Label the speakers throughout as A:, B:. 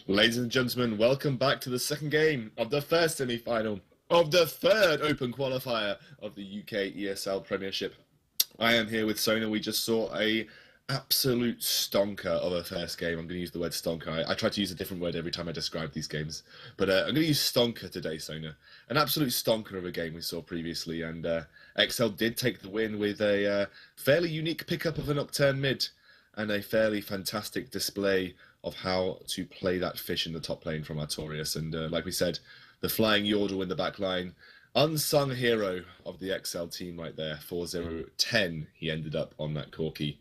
A: Ladies and gentlemen, welcome back to the second game of the first semi-final of the third open qualifier of the UK ESL Premiership. I am here with Sona. We just saw a absolute stonker of a first game. I'm going to use the word stonker. I try to use a different word every time I describe these games. But I'm going to use stonker today, Sona. An absolute stonker of a game we saw previously. And exceL did take the win with a fairly unique pickup of a Nocturne mid and a fairly fantastic display of how to play that fish in the top lane from Artorias. And like we said, the flying Yordle in the back line, unsung hero of the exceL team right there. 4-0-10 he ended up on that Corki.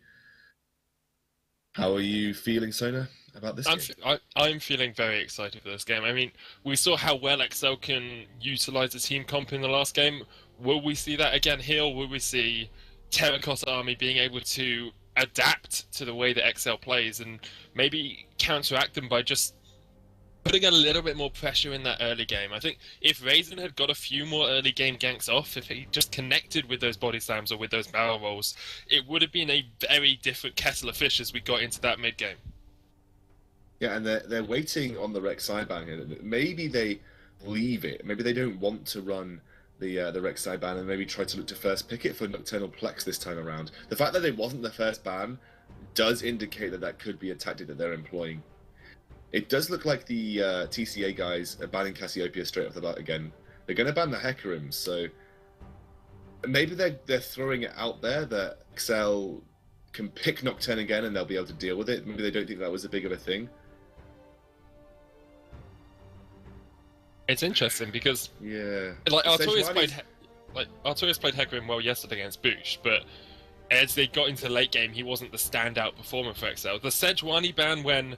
A: How are you feeling, Sona, about this game?
B: I'm feeling very excited for this game. I mean, we saw how well exceL can utilize the team comp in the last game. Will we see that again here, or will we see TeraCota Army being able to adapt to the way that exceL plays and maybe counteract them by just putting a little bit more pressure in that early game? I think if Raisin had got a few more early game ganks off, if he just connected with those body slams or with those barrel rolls, it would have been a very different kettle of fish as we got into that mid game.
A: Yeah, and they're waiting on the Rek'Sai ban here. Maybe they leave it. Maybe they don't want to run the Rek'Sai ban and maybe try to look to first pick it for Nocturnal Plex this time around. The fact that it wasn't the first ban does indicate that that could be a tactic that they're employing. It does look like the TCA guys are banning Cassiopeia straight off the bat again. They're going to ban the Hecarims, so maybe they're throwing it out there that exceL can pick Nocturne again and they'll be able to deal with it. Maybe they don't think that was a big of a thing.
B: It's interesting because Artorias played Hecarim well yesterday against Boosh, but as they got into the late game, he wasn't the standout performer for exceL. The Sejuani ban, when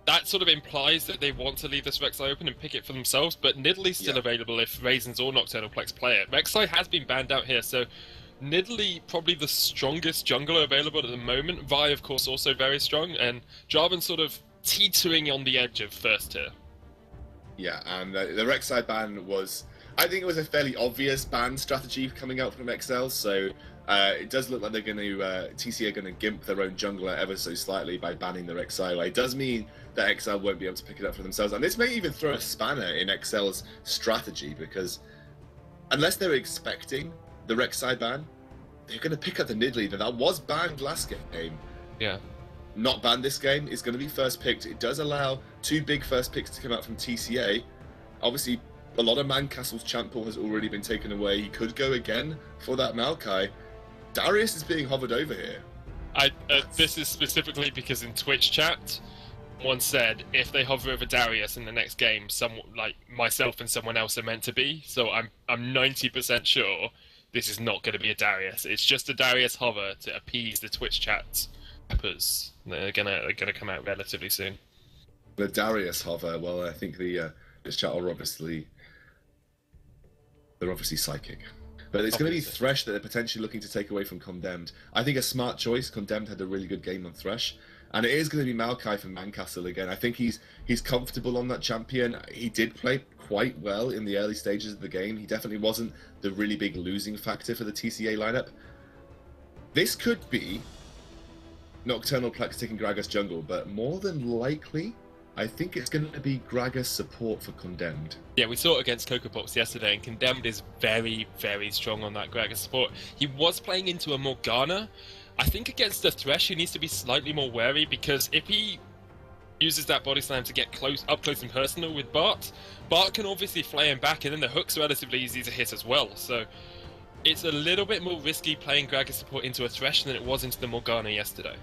B: that sort of implies that they want to leave this Rek'Sai open and pick it for themselves, but Nidalee still available if Raisins or Nocturnal Plex play it. Rek'Sai has been banned out here, so Nidalee probably the strongest jungler available at the moment. Vi, of course, also very strong, and Jarvan sort of teetering on the edge of first tier.
A: Yeah, and the Rek'Sai ban was, I think it was a fairly obvious ban strategy coming out from exceL, so it does look like they're going to, TCA are going to gimp their own jungler ever so slightly by banning the Rek'Sai. It does mean that exceL won't be able to pick it up for themselves, and this may even throw a spanner in exceL's strategy, because unless they're expecting the Rek'Sai ban, they're going to pick up the Nidalee. That was banned last game.
B: Yeah.
A: Not banned this game. It's going to be first picked. It does allow two big first picks to come out from TCA. Obviously, a lot of Mancastle's champ pool has already been taken away. He could go again for that Maokai. Darius is being hovered over here.
B: This is specifically because in Twitch chat, someone said if they hover over Darius in the next game, someone like myself and someone else are meant to be. So I'm 90% sure this is not going to be a Darius. It's just a Darius hover to appease the Twitch chat. They're gonna come out relatively soon.
A: The Darius hover. Well, I think this chat are obviously psychic, but it's going to be Thresh that they're potentially looking to take away from Condemned. I think a smart choice. Condemned had a really good game on Thresh, and it is going to be Maokai from Mancastle again. I think he's comfortable on that champion. He did play quite well in the early stages of the game. He definitely wasn't the really big losing factor for the TCA lineup. This could be Nocturnal Plex taking Gragas jungle, but more than likely, I think it's going to be Gragas support for Condemned.
B: Yeah, we saw it against Coco Pops yesterday, and Condemned is very, very strong on that Gragas support. He was playing into a Morgana. I think against the Thresh, he needs to be slightly more wary, because if he uses that body slam to get up close and personal with Bart can obviously flay him back, and then the hook's relatively easy to hit as well. So it's a little bit more risky playing Gragas support into a Thresh than it was into the Morgana yesterday.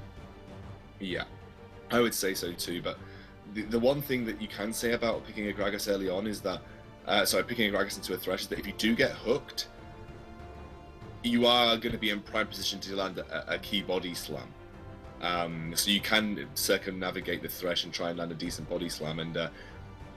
A: Yeah, I would say so too, but the one thing that you can say about picking a Gragas early on is that, picking a Gragas into a Thresh is that if you do get hooked, you are going to be in prime position to land a key body slam. So you can circumnavigate the Thresh and try and land a decent body slam, and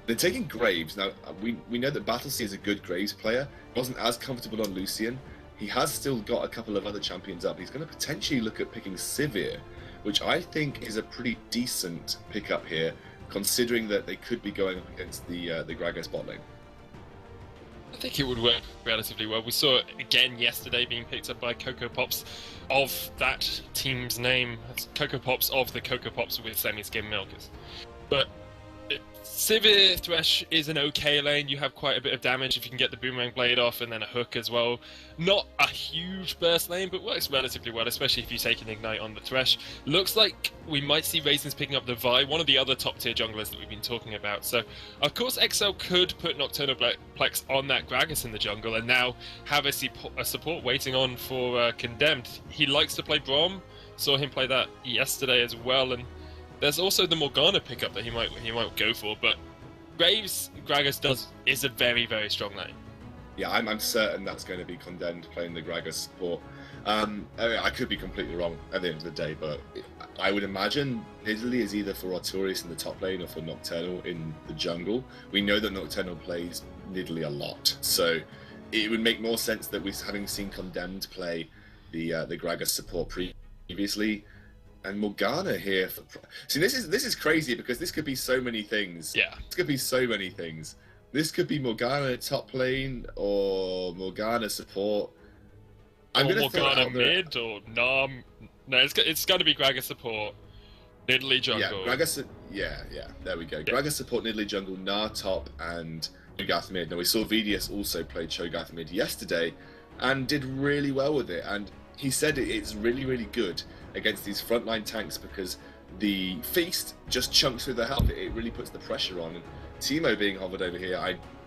A: they're taking Graves. Now, we know that Battlesea is a good Graves player. He wasn't as comfortable on Lucian. He has still got a couple of other champions up. He's going to potentially look at picking Sivir, which I think is a pretty decent pickup here, considering that they could be going up against the Gragas bot lane.
B: I think it would work relatively well. We saw it again yesterday being picked up by Coco Pops of that team's name. It's Coco Pops of the Coco Pops with semi-skim milkers. But Sivir Thresh is an okay lane. You have quite a bit of damage if you can get the Boomerang Blade off and then a hook as well. Not a huge burst lane, but works relatively well, especially if you take an Ignite on the Thresh. Looks like we might see Raisins picking up the Vi, one of the other top tier junglers that we've been talking about. So, of course, exceL could put Nocturnal Plex on that Gragas in the jungle and now have a support waiting on for Condemned. He likes to play Braum. Saw him play that yesterday as well, and there's also the Morgana pickup that he might go for, but Gragas is a very, very strong lane.
A: Yeah, I'm certain that's going to be Condemned playing the Gragas support. I could be completely wrong at the end of the day, but I would imagine Nidalee is either for Artorias in the top lane or for Nocturnal in the jungle. We know that Nocturnal plays Nidalee a lot, so it would make more sense that we're having seen Condemned play the Gragas support previously. And Morgana here for... See, this is crazy because this could be so many things.
B: Yeah.
A: This could be so many things. This could be Morgana top lane or Morgana support.
B: Or Morgana mid or Nam. No, it's going to be Gragas support, Nidalee jungle.
A: Yeah, Gragas... Yeah, there we go. Yeah. Gragas support, Nidalee jungle, Gnar top, and Cho'Gath mid. Now, we saw VDS also play Cho'Gath mid yesterday and did really well with it. And he said it's really, really good against these frontline tanks because the Feast just chunks through the health. It really puts the pressure on. And Teemo being hovered over here,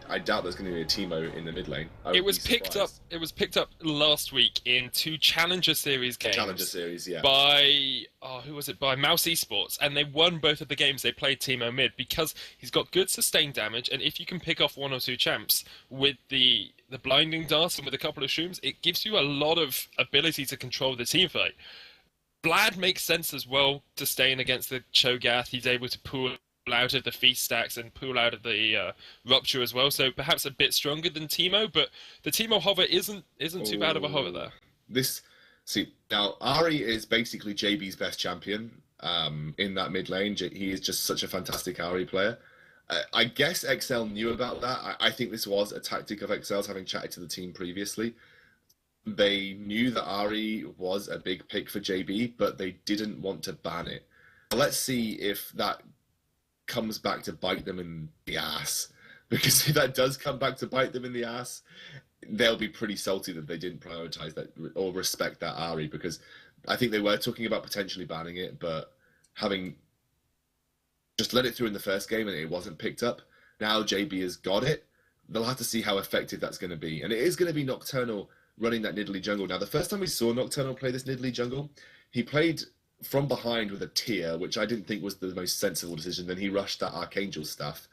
A: I doubt there's going to be a Teemo in the mid lane.
B: It was picked up last week in 2 Challenger Series games.
A: Challenger Series, yeah.
B: By who was it? By Mouse eSports, and they won both of the games. They played Teemo mid because he's got good sustained damage, and if you can pick off 1 or 2 champs with the blinding dust and with a couple of shrooms, it gives you a lot of ability to control the team fight. Vlad makes sense as well to stay in against the Cho'Gath. He's able to pull out of the Feast stacks and pull out of the Rupture as well. So perhaps a bit stronger than Teemo, but the Teemo hover isn't too bad of a hover there.
A: Now Ahri is basically JB's best champion in that mid lane. He is just such a fantastic Ahri player. I guess exceL knew about that. I think this was a tactic of exceL's, having chatted to the team previously. They knew that Ahri was a big pick for JB, but they didn't want to ban it. Let's see if that comes back to bite them in the ass. Because if that does come back to bite them in the ass, they'll be pretty salty that they didn't prioritize that or respect that Ahri, because I think they were talking about potentially banning it, but having just let it through in the first game and it wasn't picked up. Now JB has got it. They'll have to see how effective that's going to be. And it is going to be Nocturnal running that Nidalee jungle. Now, the first time we saw Nocturnal play this Nidalee jungle, he played from behind with a tier, which I didn't think was the most sensible decision. Then he rushed that Archangel stuff,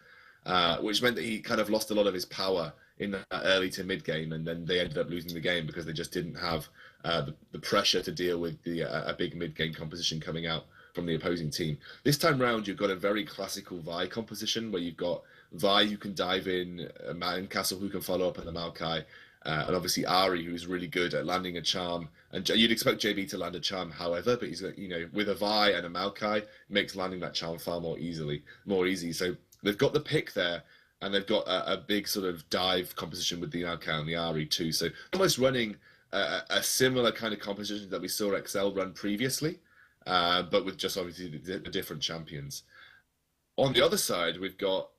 A: which meant that he kind of lost a lot of his power in that early to mid game, and then they ended up losing the game because they just didn't have the pressure to deal with a big mid game composition coming out from the opposing team. This time round, you've got a very classical Vi composition where you've got Vi who can dive in, Man Castle who can follow up on the Maokai, and obviously Ahri, who's really good at landing a charm. And you'd expect JB to land a charm, however, but he's, with a Vi and a Maokai, makes landing that charm far more easy. So they've got the pick there, and they've got a big sort of dive composition with the Maokai and the Ahri too. So almost running a similar kind of composition that we saw exceL run previously, but with just obviously the different champions. On the other side, we've got,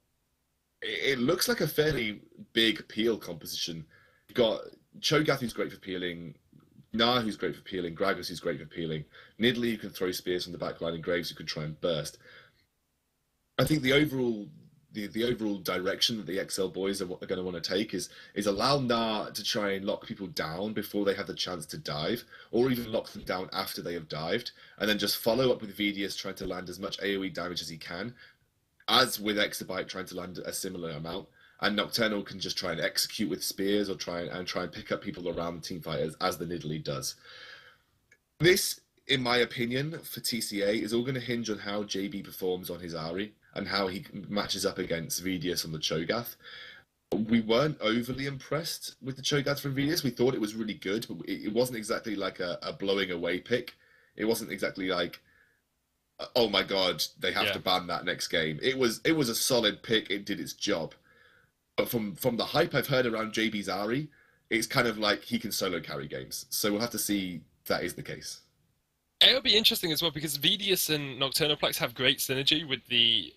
A: it looks like a fairly big peel composition. You've got Cho'Gath, who's great for peeling, Gnar, who's great for peeling, Gragas, who's great for peeling, Nidalee, who can throw spears from the back line, and Graves, who can try and burst. I think the overall direction that the exceL boys are going to want to take is allow Gnar to try and lock people down before they have the chance to dive, or even lock them down after they have dived, and then just follow up with VDS trying to land as much AoE damage as he can, as with Exabyte trying to land a similar amount. And Nocturnal can just try and execute with spears or try and pick up people around the teamfight as the Nidalee does. This, in my opinion, for TCA, is all going to hinge on how JB performs on his Ahri and how he matches up against VDS on the Cho'Gath. We weren't overly impressed with the Cho'Gath from VDS. We thought it was really good, but it wasn't exactly like a blowing away pick. It wasn't exactly like, oh my god, they have to ban that next game. It was a solid pick. It did its job. But from the hype I've heard around JB's Ahri, it's kind of like he can solo carry games. So we'll have to see if that is the case.
B: It'll be interesting as well because VDS and Nocturnal Plex have great synergy with the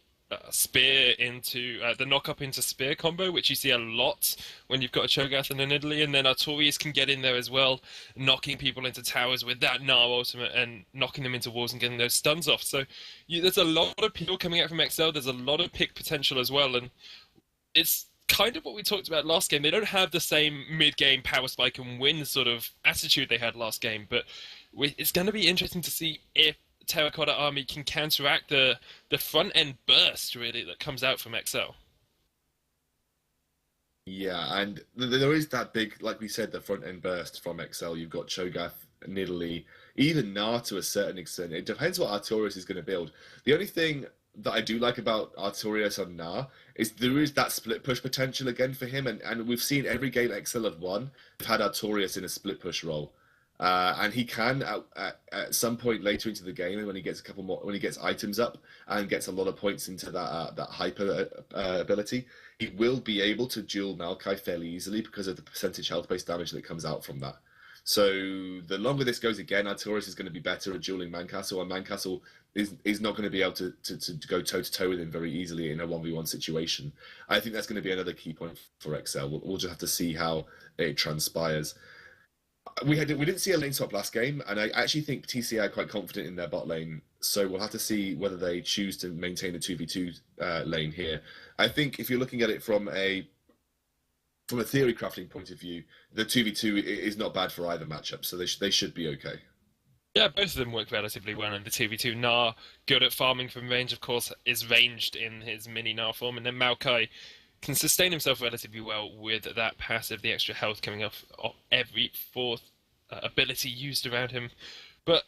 B: spear into the knock up into spear combo, which you see a lot when you've got a Cho'Gath and an Nidalee, and then Artorias can get in there as well, knocking people into towers with that Gnar ultimate and knocking them into walls and getting those stuns off. So there's a lot of people coming out from exceL. There's a lot of pick potential as well, and it's kind of what we talked about last game. They don't have the same mid-game power spike and win sort of attitude they had last game, but it's going to be interesting to see if TeraCota Army can counteract the front-end burst, really, that comes out from exceL.
A: Yeah, and there is that big, like we said, the front-end burst from exceL. You've got Cho'Gath, Nidalee, even Gnar to a certain extent. It depends what Artorias is going to build. The only thing that I do like about Artorias and Gnar is there is that split push potential again for him, and we've seen every game exceL have won. We've had Artorias in a split push role. And he can at some point later into the game, when he gets a couple more, when he gets items up and gets a lot of points into that hyper ability, he will be able to duel Maokai fairly easily because of the percentage health based damage that comes out from that. So the longer this goes, again, Artorias is going to be better at dueling Mancastle, and Mancastle is not going to be able to go toe to toe with him very easily in a 1v1 situation. I think that's going to be another key point for exceL. We'll just have to see how it transpires. We didn't see a lane swap last game, and I actually think TCA are quite confident in their bot lane. So we'll have to see whether they choose to maintain the 2v2 lane here. I think if you're looking at it from a theory crafting point of view, the 2v2 is not bad for either matchup, so they should be okay.
B: Yeah, both of them work relatively well in the 2v2. Gnar, good at farming from range, of course, is ranged in his mini Gnar form, and then Maokai can sustain himself relatively well with that passive, the extra health coming off every fourth ability used around him. But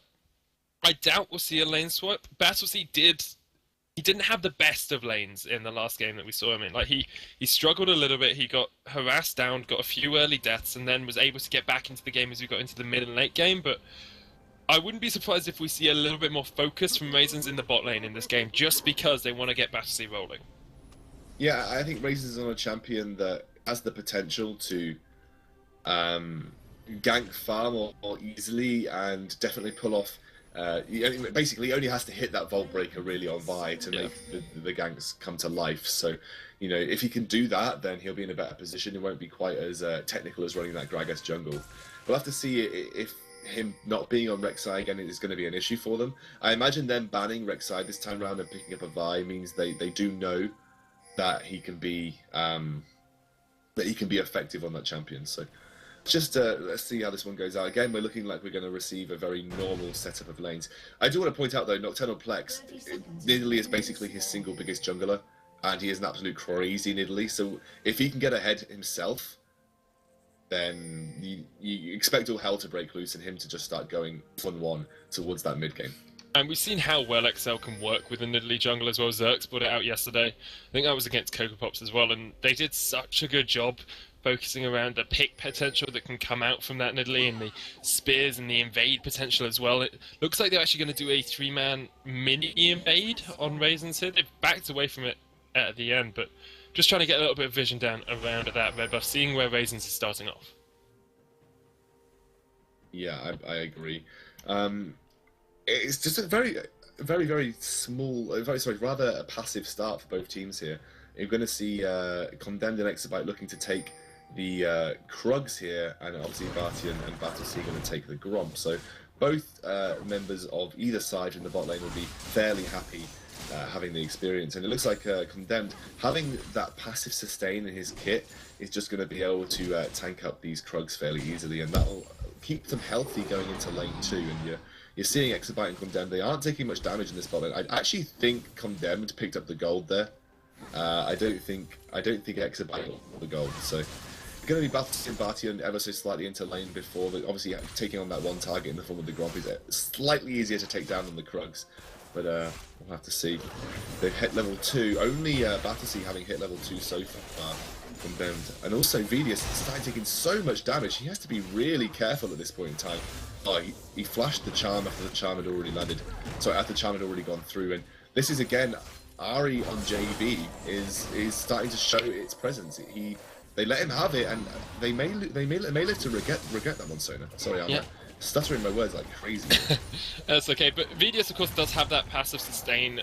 B: I doubt we'll see a lane swap. Battlesea didn't have the best of lanes in the last game that we saw him in. Like he struggled a little bit. He got harassed down, got a few early deaths, and then was able to get back into the game as we got into the mid and late game. But I wouldn't be surprised if we see a little bit more focus from Raisins in the bot lane in this game, just because they want to get Battlesea rolling.
A: Yeah, I think Raisins is on a champion that has the potential to gank far more easily and definitely pull off. Basically, he only has to hit that Vault Breaker really on Vi to make the ganks come to life. So, if he can do that, then he'll be in a better position. It won't be quite as technical as running that Gragas jungle. We'll have to see if him not being on Rek'Sai again is going to be an issue for them. I imagine them banning Rek'Sai this time around and picking up a Vi means they do know that he can be effective on that champion. So just let's see how this one goes out. Again, we're looking like we're going to receive a very normal setup of lanes. I do want to point out though, Nocturnal Plex, Nidalee is basically his single biggest jungler, and he is an absolute crazy Nidalee. So if he can get ahead himself, then you expect all hell to break loose and him to just start going 1-1 towards that mid game.
B: And we've seen how well exceL can work with the Nidalee jungle as well. Zerx brought it out yesterday. I think that was against Cocoa Pops as well, and they did such a good job focusing around the pick potential that can come out from that Nidalee and the spears and the invade potential as well. It looks like they're actually going to do a 3-man mini invade on Raisins here. They've backed away from it at the end, but just trying to get a little bit of vision down around that red buff, seeing where Raisins is starting off.
A: Yeah, I agree. It's just a very small, rather a passive start for both teams here. You're going to see Condemned and exabyte looking to take the Krugs here, and obviously Barty and Battlesea going to take the Gromp. So both members of either side in the bot lane will be fairly happy having the experience. And it looks like Condemned, having that passive sustain in his kit, is just going to be able to tank up these Krugs fairly easily, and that'll keep them healthy going into lane 2. And you're seeing Exabyte and Condemned, they aren't taking much damage in this bot lane. I actually think Condemned picked up the gold there. I don't think Exabyte got the gold. So it's going to be Battlesea and Barty ever so slightly into lane before, but obviously taking on that one target in the form of the Gromp is slightly easier to take down than the Krugs. But we'll have to see. They've hit level 2. Only Battlesea having hit level 2 so far. Condemned. And also Vidius started taking so much damage, he has to be really careful at this point in time. Oh, he flashed the charm after the charm had already landed. Sorry, after the charm had already gone through. And this is again, Ahri on JB is starting to show its presence. They let him have it, and they may live to regret that one, Sona. Sorry, I'm stuttering my words like crazy.
B: That's okay, but Vidius of course does have that passive sustain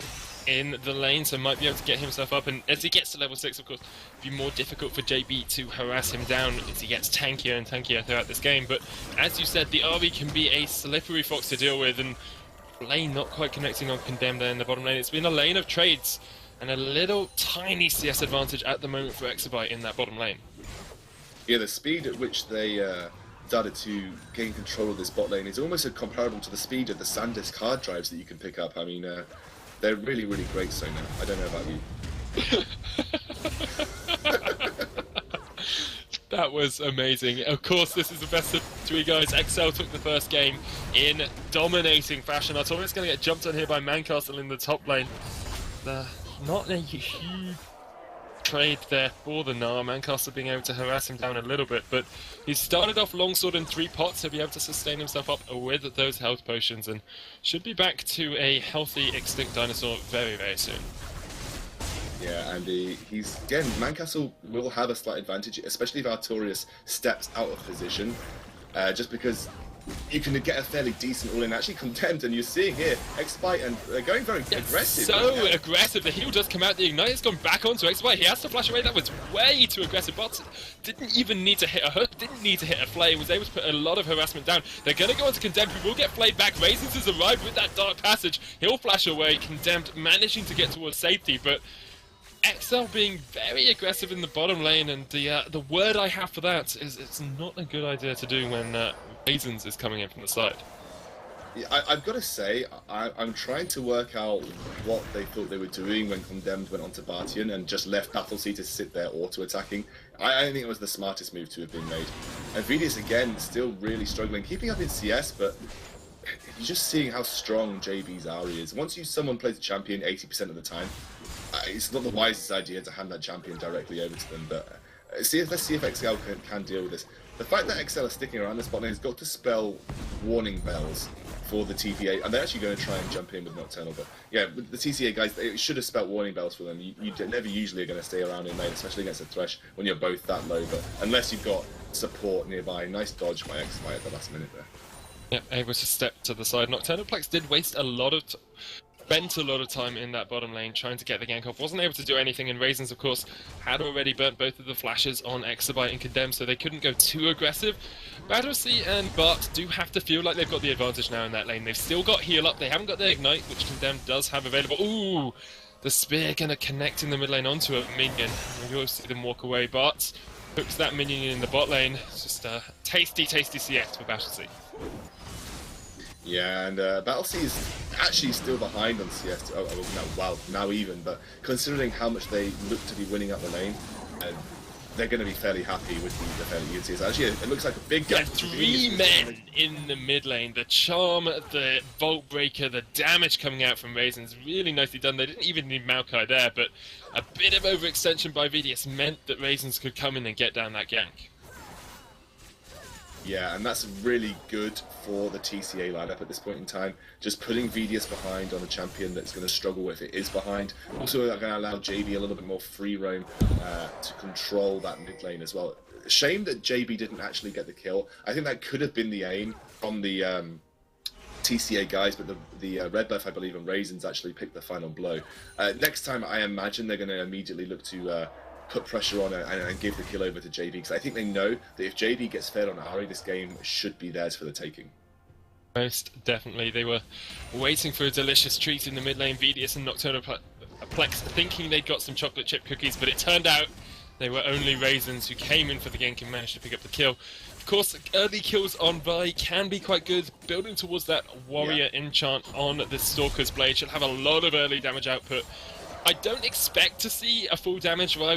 B: in the lane, so might be able to get himself up. And as he gets to level 6, of course, it'll be more difficult for JB to harass him down as he gets tankier and tankier throughout this game. But as you said, the Army can be a slippery fox to deal with, and lane not quite connecting on Condemned there in the bottom lane. It's been a lane of trades and a little tiny CS advantage at the moment for exabyte in that bottom lane.
A: Yeah, the speed at which they started to gain control of this bot lane is almost comparable to the speed of the SanDisk hard drives that you can pick up. I mean, they're really, really great so now. I don't know about you.
B: That was amazing. Of course, this is the best of 3, guys. exceL took the first game in dominating fashion. Artorias going to get jumped on here by Mancastle in the top lane. Not a huge trade there for the Gnar. Mancastle being able to harass him down a little bit, but he started off longsword in 3 pots. He'll be able to sustain himself up with those health potions and should be back to a healthy extinct dinosaur very, very soon.
A: Yeah, and he's again, Mancastle will have a slight advantage, especially if Artorias steps out of position, just because you can get a fairly decent all-in. Actually Condemned, and you're seeing here exabyte, and they're going very aggressive.
B: So aggressive. The heal does come out. The ignite has gone back onto exabyte. He has to flash away. That was way too aggressive. But didn't even need to hit a hook. Didn't need to hit a flame. Was able to put a lot of harassment down. They're going to go on to Condemned, who will get flayed back. Raisins has arrived with that dark passage. He'll flash away. Condemned managing to get towards safety, but exceL being very aggressive in the bottom lane, and the word I have for that is it's not a good idea to do when Raisins is coming in from the side.
A: Yeah, I've got to say, I'm trying to work out what they thought they were doing when Condemned went onto Bartian and just left Battlesea to sit there auto-attacking. I don't think it was the smartest move to have been made. And Vidius, again, still really struggling, keeping up in CS, but you're just seeing how strong JB's Ari is. Once someone plays a champion 80% of the time, it's not the wisest idea to hand that champion directly over to them, but let's see if exceL can deal with this. The fact that exceL are sticking around this bot lane has got to spell warning bells for the TPA, and they're actually going to try and jump in with Nocturnal, but yeah, with the TCA guys, it should have spelled warning bells for them. You never usually are going to stay around in lane, especially against a Thresh when you're both that low, but unless you've got support nearby. Nice dodge by exabyte at the last minute there.
B: Yep, able to step to the side. Nocturnal Plex did waste a lot of spent a lot of time in that bottom lane trying to get the gank off. Wasn't able to do anything, and Raisins, of course, had already burnt both of the flashes on exabyte and Condemned, so they couldn't go too aggressive. Battlesea and Bart do have to feel like they've got the advantage now in that lane. They've still got heal up. They haven't got their ignite, which Condemned does have available. Ooh! The spear going to connect in the mid lane onto a minion. You'll see them walk away. Bart hooks that minion in the bot lane. It's just a tasty, tasty CS for Battlesea.
A: Yeah, and Battlesea is actually still behind on CS. Now even, but considering how much they look to be winning up the lane, they're going to be fairly happy with the fairly good CS. Actually, it looks like a big gap.
B: 3 men in the mid lane. The charm, the Vault Breaker, the damage coming out from Raisins, really nicely done. They didn't even need Maokai there, but a bit of overextension by Vidius meant that Raisins could come in and get down that gank.
A: Yeah, and that's really good for the TCA lineup at this point in time. Just putting Vidius behind on a champion that's going to struggle if it is behind. Also, they're going to allow JB a little bit more free roam to control that mid lane as well. Shame that JB didn't actually get the kill. I think that could have been the aim from the TCA guys, but the red buff, I believe, and Raisins actually picked the final blow. Next time, I imagine they're going to immediately look to put pressure on and give the kill over to JB, because I think they know that if JB gets fed on Ari, this game should be theirs for the taking.
B: Most definitely. They were waiting for a delicious treat in the mid lane. Vidius and Nocturnal Plex thinking they'd got some chocolate chip cookies, but it turned out they were only Raisins who came in for the gank and managed to pick up the kill. Of course, early kills on Vi can be quite good. Building towards that warrior enchant on the Stalker's Blade should have a lot of early damage output. I don't expect to see a full damage Vi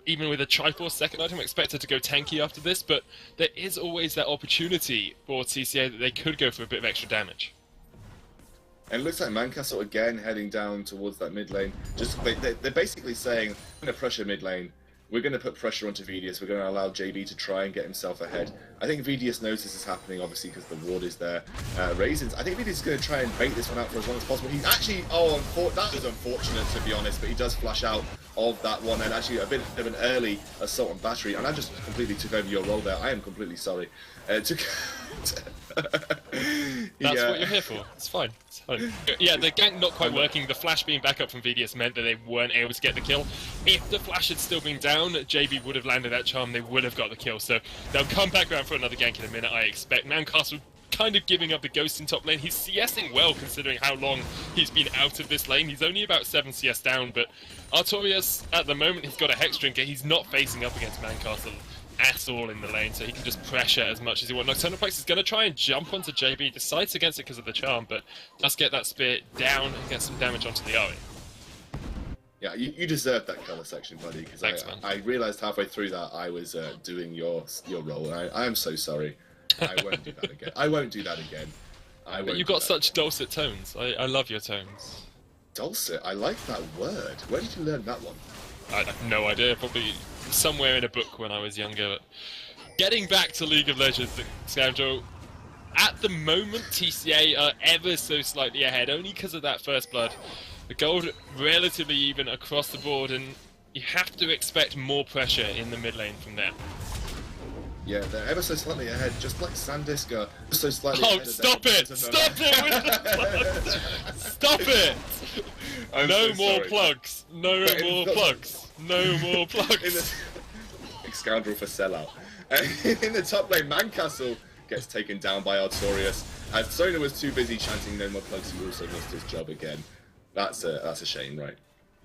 B: even with a Triforce second item. I expect it to go tanky after this, but there is always that opportunity for TCA that they could go for a bit of extra damage.
A: And it looks like Mancastle again heading down towards that mid lane. They're basically saying, we're going to pressure mid lane. We're going to put pressure onto Vidius. We're going to allow JB to try and get himself ahead. I think Vidius knows this is happening, obviously, because the ward is there. Raisins, I think Vidius is going to try and bait this one out for as long as possible. He's actually, that is unfortunate, to be honest, but he does flash out of that one, and actually a bit of an early assault on battery. And I just completely took over your role there. I am completely sorry.
B: That's what you're here for. It's fine. It's fine. Yeah, the gank not quite working. The flash being back up from VDS meant that they weren't able to get the kill. If the flash had still been down, JB would have landed that charm. They would have got the kill. So they'll come back around for another gank in a minute, I expect. Mountcastle kind of giving up the ghost in top lane. He's CSing well considering how long he's been out of this lane. He's only about 7 CS down, but Artorias, at the moment, he's got a Hex Drinker. He's not facing up against Mountcastle at all in the lane, so he can just pressure as much as he wants. Nocturnal Plex is going to try and jump onto JB, decides against it because of the charm, but does get that spear down and get some damage onto the Ari.
A: Yeah, you deserved that colour section, buddy, because I realised halfway through that I was doing your role, and I am so sorry. I won't do that again. I won't do that again.
B: But you've got such dulcet tones. I love your tones.
A: Dulcet? I like that word. Where did you learn that one?
B: I have no idea. Probably somewhere in a book when I was younger. Getting back to League of Legends, Scoundrel, at the moment TCA are ever so slightly ahead, only because of that first blood. The gold relatively even across the board, and you have to expect more pressure in the mid lane from there.
A: Yeah, they're ever so slightly ahead, just like SanDisk are so slightly ahead.
B: Stop it! Stop it! Stop it! No more plugs. No more plugs. No more plugs.
A: Scoundrel for sellout. In the top lane, Mountcastle gets taken down by Artorias. As Sona was too busy chanting no more plugs, he also missed his job again. That's a shame, right?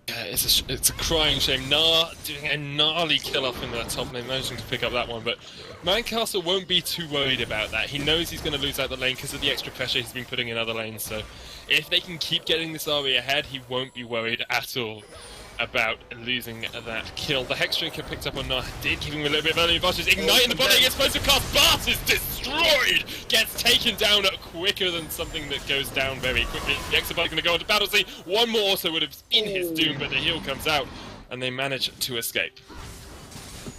B: Yeah, it's a crying shame. Doing a gnarly kill off in the top lane, managing to pick up that one, but Mountcastle won't be too worried about that. He knows he's going to lose out the lane because of the extra pressure he's been putting in other lanes, so if they can keep getting this Ari ahead, he won't be worried at all about losing that kill. The Hex Drinker picked up on Nah, did give him a little bit of early advantage. Igniting the body, explosive cast, Bart is destroyed! Gets taken down quicker than something that goes down very quickly. The Exabyte going to go into battle. See, one more also would have been his doom, but the heal comes out, and they manage to escape.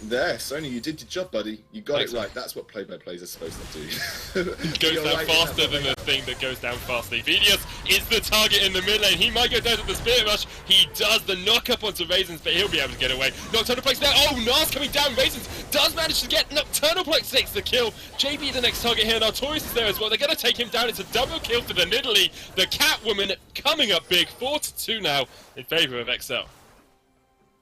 A: There, Sony, you did your job, buddy. You got it right. That's what play-by-plays are supposed to do.
B: It goes down faster than the thing that goes down faster. VDS is the target in the mid lane. He might go down to the Spirit Rush. He does the knock-up onto Raisins, but he'll be able to get away. Nocturnal Plex there. Oh, Nas coming down. Raisins does manage to get Nocturnal Plex takes the kill. JB the next target here, and Artorias is there as well. They're going to take him down. It's a double kill for the Nidalee. The Catwoman coming up big. 4-2 now in favour of exceL.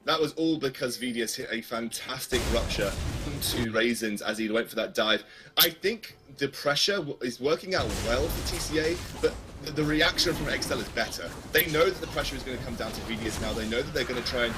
A: That was all because VDS hit a fantastic rupture to Raisins as he went for that dive. I think the pressure is working out well for TCA, but the reaction from exceL is better. They know that the pressure is going to come down to VDS now. They know that they're going to try and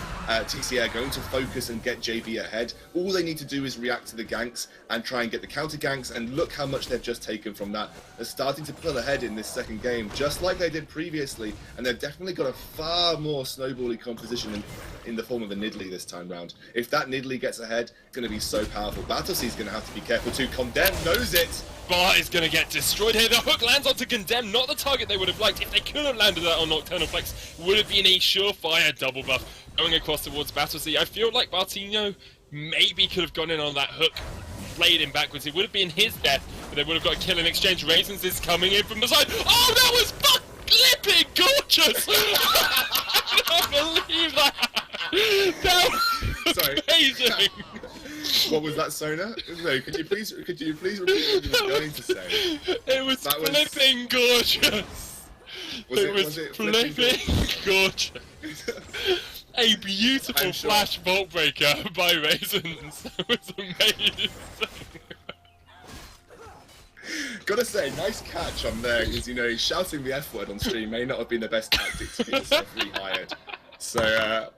A: TCA are going to focus and get JB ahead. All they need to do is react to the ganks and try and get the counter ganks, and look how much they've just taken from that. They're starting to pull ahead in this second game, just like they did previously, and they've definitely got a far more snowbally composition in the form of a Nidalee this time round. If that Nidalee gets ahead, it's going to be so powerful. Battlesea's going to have to be careful too. Condemn knows it.
B: Bart is going to get destroyed here. The hook lands onto Condemn, not the target they would have liked. If they could have landed that on Nocturnal Plex, would have been a surefire double buff going across towards Battlesea. I feel like Bartino maybe could have gone in on that hook, played him backwards. It would have been his death, but they would have got a kill in exchange. Raisins is coming in from the side. Oh, that was flipping gorgeous! I can't believe that! That was amazing!
A: What was that, Sona? No, could you please repeat what you were going to say?
B: It was flipping gorgeous! It was flipping gorgeous! A beautiful flash vault breaker by Raisins. That was amazing!
A: Gotta say, nice catch on there, because, you know, shouting the F word on stream may not have been the best tactic to get yourself rehired. So, I'm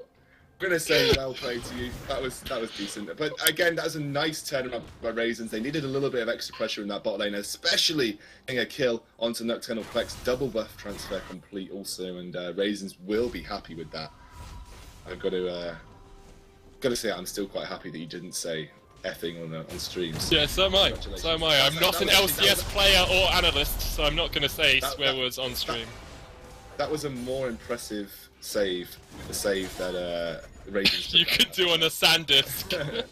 A: gonna say well played to you. That was decent. But again, that was a nice turnaround by Raisins. They needed a little bit of extra pressure in that bot lane, especially getting a kill onto Nocturnal Plex. Double buff transfer complete also, and Raisins will be happy with that. I've got to say I'm still quite happy that you didn't say effing on streams.
B: Yeah, so am I. So am I. I'm not an LCS player or analyst, so I'm not going to say swear words on stream.
A: That was a more impressive save, the save that Raisins
B: you could do on a SanDisk.
A: I'm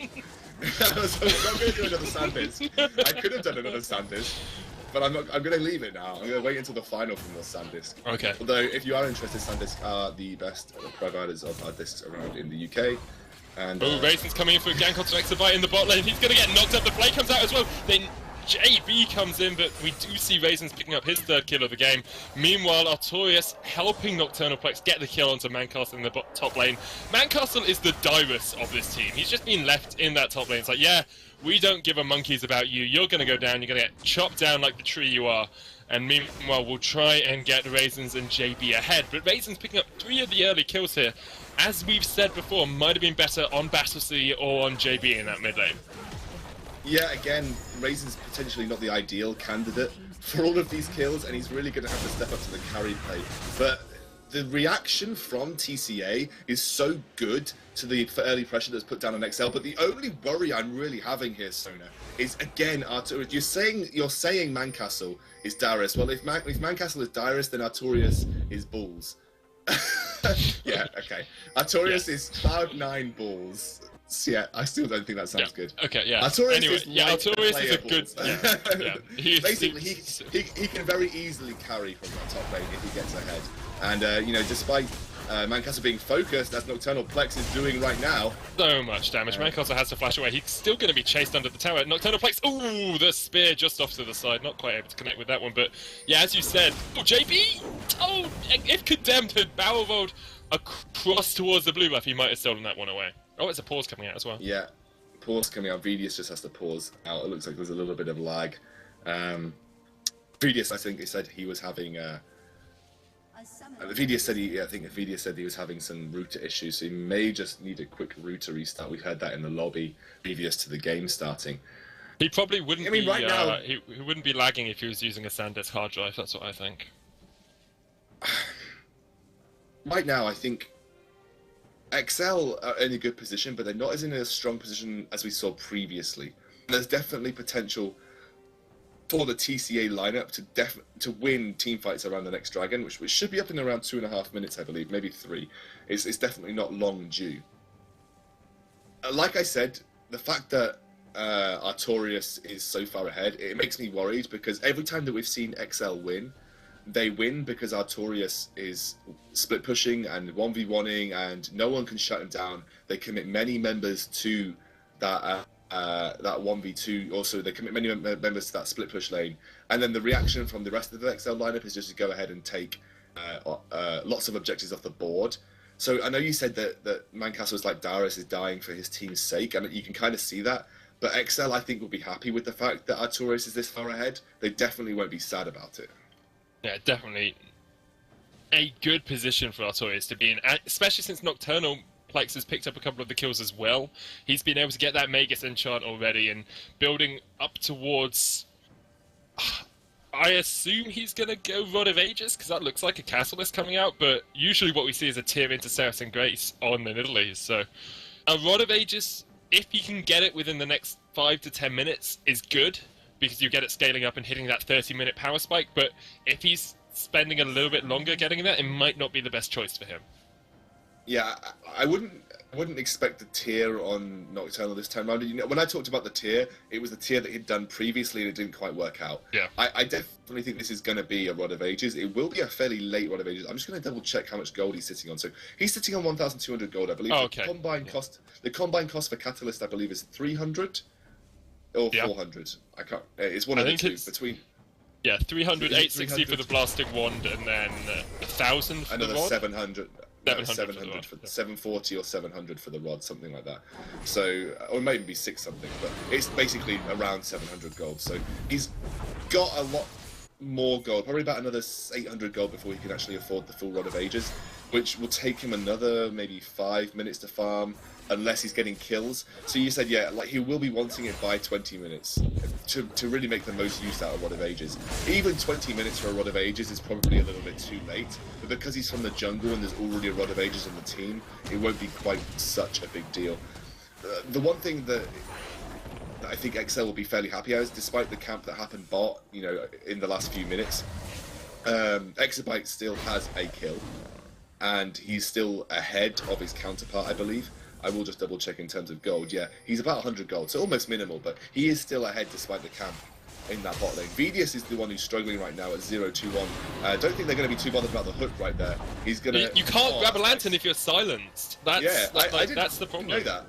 A: not going to do another SanDisk. I could have done another SanDisk, but I'm going to leave it now. I'm going to wait until the final from the SanDisk.
B: Okay.
A: Although, if you are interested, SanDisk are the best providers of hard disks around in the UK. And,
B: Raisins coming in for a gank onto exabyte in the bot lane. He's going to get knocked up. The play comes out as well. JB comes in, but we do see Raisins picking up his third kill of the game. Meanwhile, Artorias helping Nocturnal Plex get the kill onto Mancastle in the top lane. Mancastle is the Dyrus of this team. He's just been left in that top lane. It's like, yeah, we don't give a monkeys about you. You're going to go down. You're going to get chopped down like the tree you are. And meanwhile, we'll try and get Raisins and JB ahead. But Raisins picking up 3 of the early kills here. As we've said before, might have been better on Battlesea or on JB in that mid lane.
A: Yeah, again, Raisin's potentially not the ideal candidate for all of these kills, and he's really going to have to step up to the carry play. But the reaction from TCA is so good to the early pressure that's put down on exceL. But the only worry I'm really having here, Sona, is again, Artorias. You're saying Mancastle is Dyrus. Well, if Mancastle is Dyrus, then Artorias is Bulls. Yeah, okay. Artorias is Cloud9 Bulls. Yeah, I still don't think that sounds good.
B: Okay, yeah.
A: Artorias
B: anyway,
A: is
B: yeah, Artorias is a good. Yeah.
A: Basically, he can very easily carry from that top lane if he gets ahead. And you know, despite Mancastle being focused, as Nocturnal Plex is doing right now.
B: So much damage. Mancastle has to flash away. He's still going to be chased under the tower. Nocturnal Plex. Ooh, the spear just off to the side. Not quite able to connect with that one. But yeah, as you said, oh, JB. Oh, if Condemned had barrel rolled across towards the blue buff, he might have stolen that one away. Oh, it's a pause coming out as well.
A: Yeah, pause coming out. Vdius just has to pause out. It looks like there's a little bit of lag. Vdius, I think, he said he was having. Vdius said I think Vdius said he was having some router issues, so he may just need a quick router restart. We heard that in the lobby previous to the game starting.
B: He probably wouldn't.
A: Right now,
B: he wouldn't be lagging if he was using a SanDisk hard drive. That's what I think.
A: Right now, I think exceL are in a good position, but they're not as in a strong position as we saw previously. There's definitely potential for the TCA lineup to win team fights around the next dragon, which should be up in around 2.5 minutes, I believe, maybe 3. It's definitely not long due. Like I said, the fact that Artorias is so far ahead, it makes me worried, because every time that we've seen exceL win, they win because Artorias is split pushing and 1v1ing, and no one can shut him down. They commit many members to that 1v2. Also, they commit many members to that split push lane, and then the reaction from the rest of the exceL lineup is just to go ahead and take lots of objectives off the board. So I know you said that Mancastle is like Dyrus is dying for his team's sake, and you can kind of see that. But exceL, I think, will be happy with the fact that Artorias is this far ahead. They definitely won't be sad about it.
B: Yeah, definitely a good position for Artorias to be in, especially since Nocturnal Plex has picked up a couple of the kills as well. He's been able to get that Magus enchant already and building up towards... I assume he's going to go Rod of Ages, because that looks like a Castlelist coming out, but usually what we see is a tier into Ceres and Grace on the Italy. So a Rod of Ages, if he can get it within the next 5 to 10 minutes, is good, because you get it scaling up and hitting that 30-minute power spike, but if he's spending a little bit longer getting that, it might not be the best choice for him.
A: Yeah, I wouldn't expect a tier on Nocturnal this time around. You know, when I talked about the tier, it was the tier that he'd done previously and it didn't quite work out.
B: Yeah.
A: I definitely think this is going to be a Rod of Ages. It will be a fairly late Rod of Ages. I'm just going to double check how much gold he's sitting on. So he's sitting on 1,200 gold, I believe.
B: Oh, okay.
A: The combined cost for Catalyst, I believe, is 300 or 400. I can't. It's one of the two between.
B: Yeah, 300, 860 for the blasting wand, and then 1,000 for
A: another
B: the rod.
A: 700. 700 for 740 or 700 for the rod, something like that. So, or maybe be 6 something, but it's basically around 700 gold. So he's got a lot more gold, probably about another 800 gold before he can actually afford the full Rod of Ages, which will take him another maybe 5 minutes to farm, unless he's getting kills. So you said, yeah, like he will be wanting it by 20 minutes to really make the most use out of Rod of Ages. Even 20 minutes for a Rod of Ages is probably a little bit too late, but because he's from the jungle and there's already a Rod of Ages on the team, it won't be quite such a big deal. The one thing that I think exceL will be fairly happy as, despite the camp that happened bot, you know, in the last few minutes, Exabyte still has a kill, and he's still ahead of his counterpart, I believe. I will just double check in terms of gold. Yeah, he's about 100 gold, so almost minimal, but he is still ahead despite the camp in that bot lane. Vdius is the one who's struggling right now at 0-2-1. I don't think they're going to be too bothered about the hook right there. He's going to...
B: You can't grab a lantern if you're silenced. That's,
A: yeah, I didn't
B: that's the problem.
A: know that.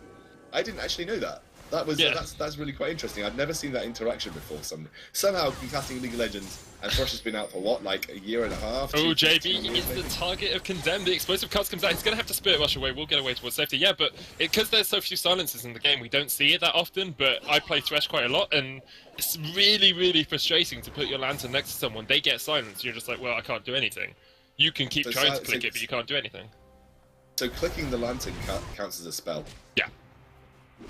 A: I didn't actually know that. That's really quite interesting. I've never seen that interaction before. Somehow casting League of Legends, and Thrush has been out for what, like a year and a half?
B: Oh, JB is the target of Condemned. The explosive cast comes out. He's going to have to Spirit Rush away. We'll get away towards safety. Yeah, but because there's so few silences in the game, we don't see it that often. But I play Thresh quite a lot, and it's really, really frustrating to put your lantern next to someone. They get silenced. You're just like, well, I can't do anything. You can keep trying to click it, but you can't do anything.
A: So clicking the lantern counts as a spell?
B: Yeah.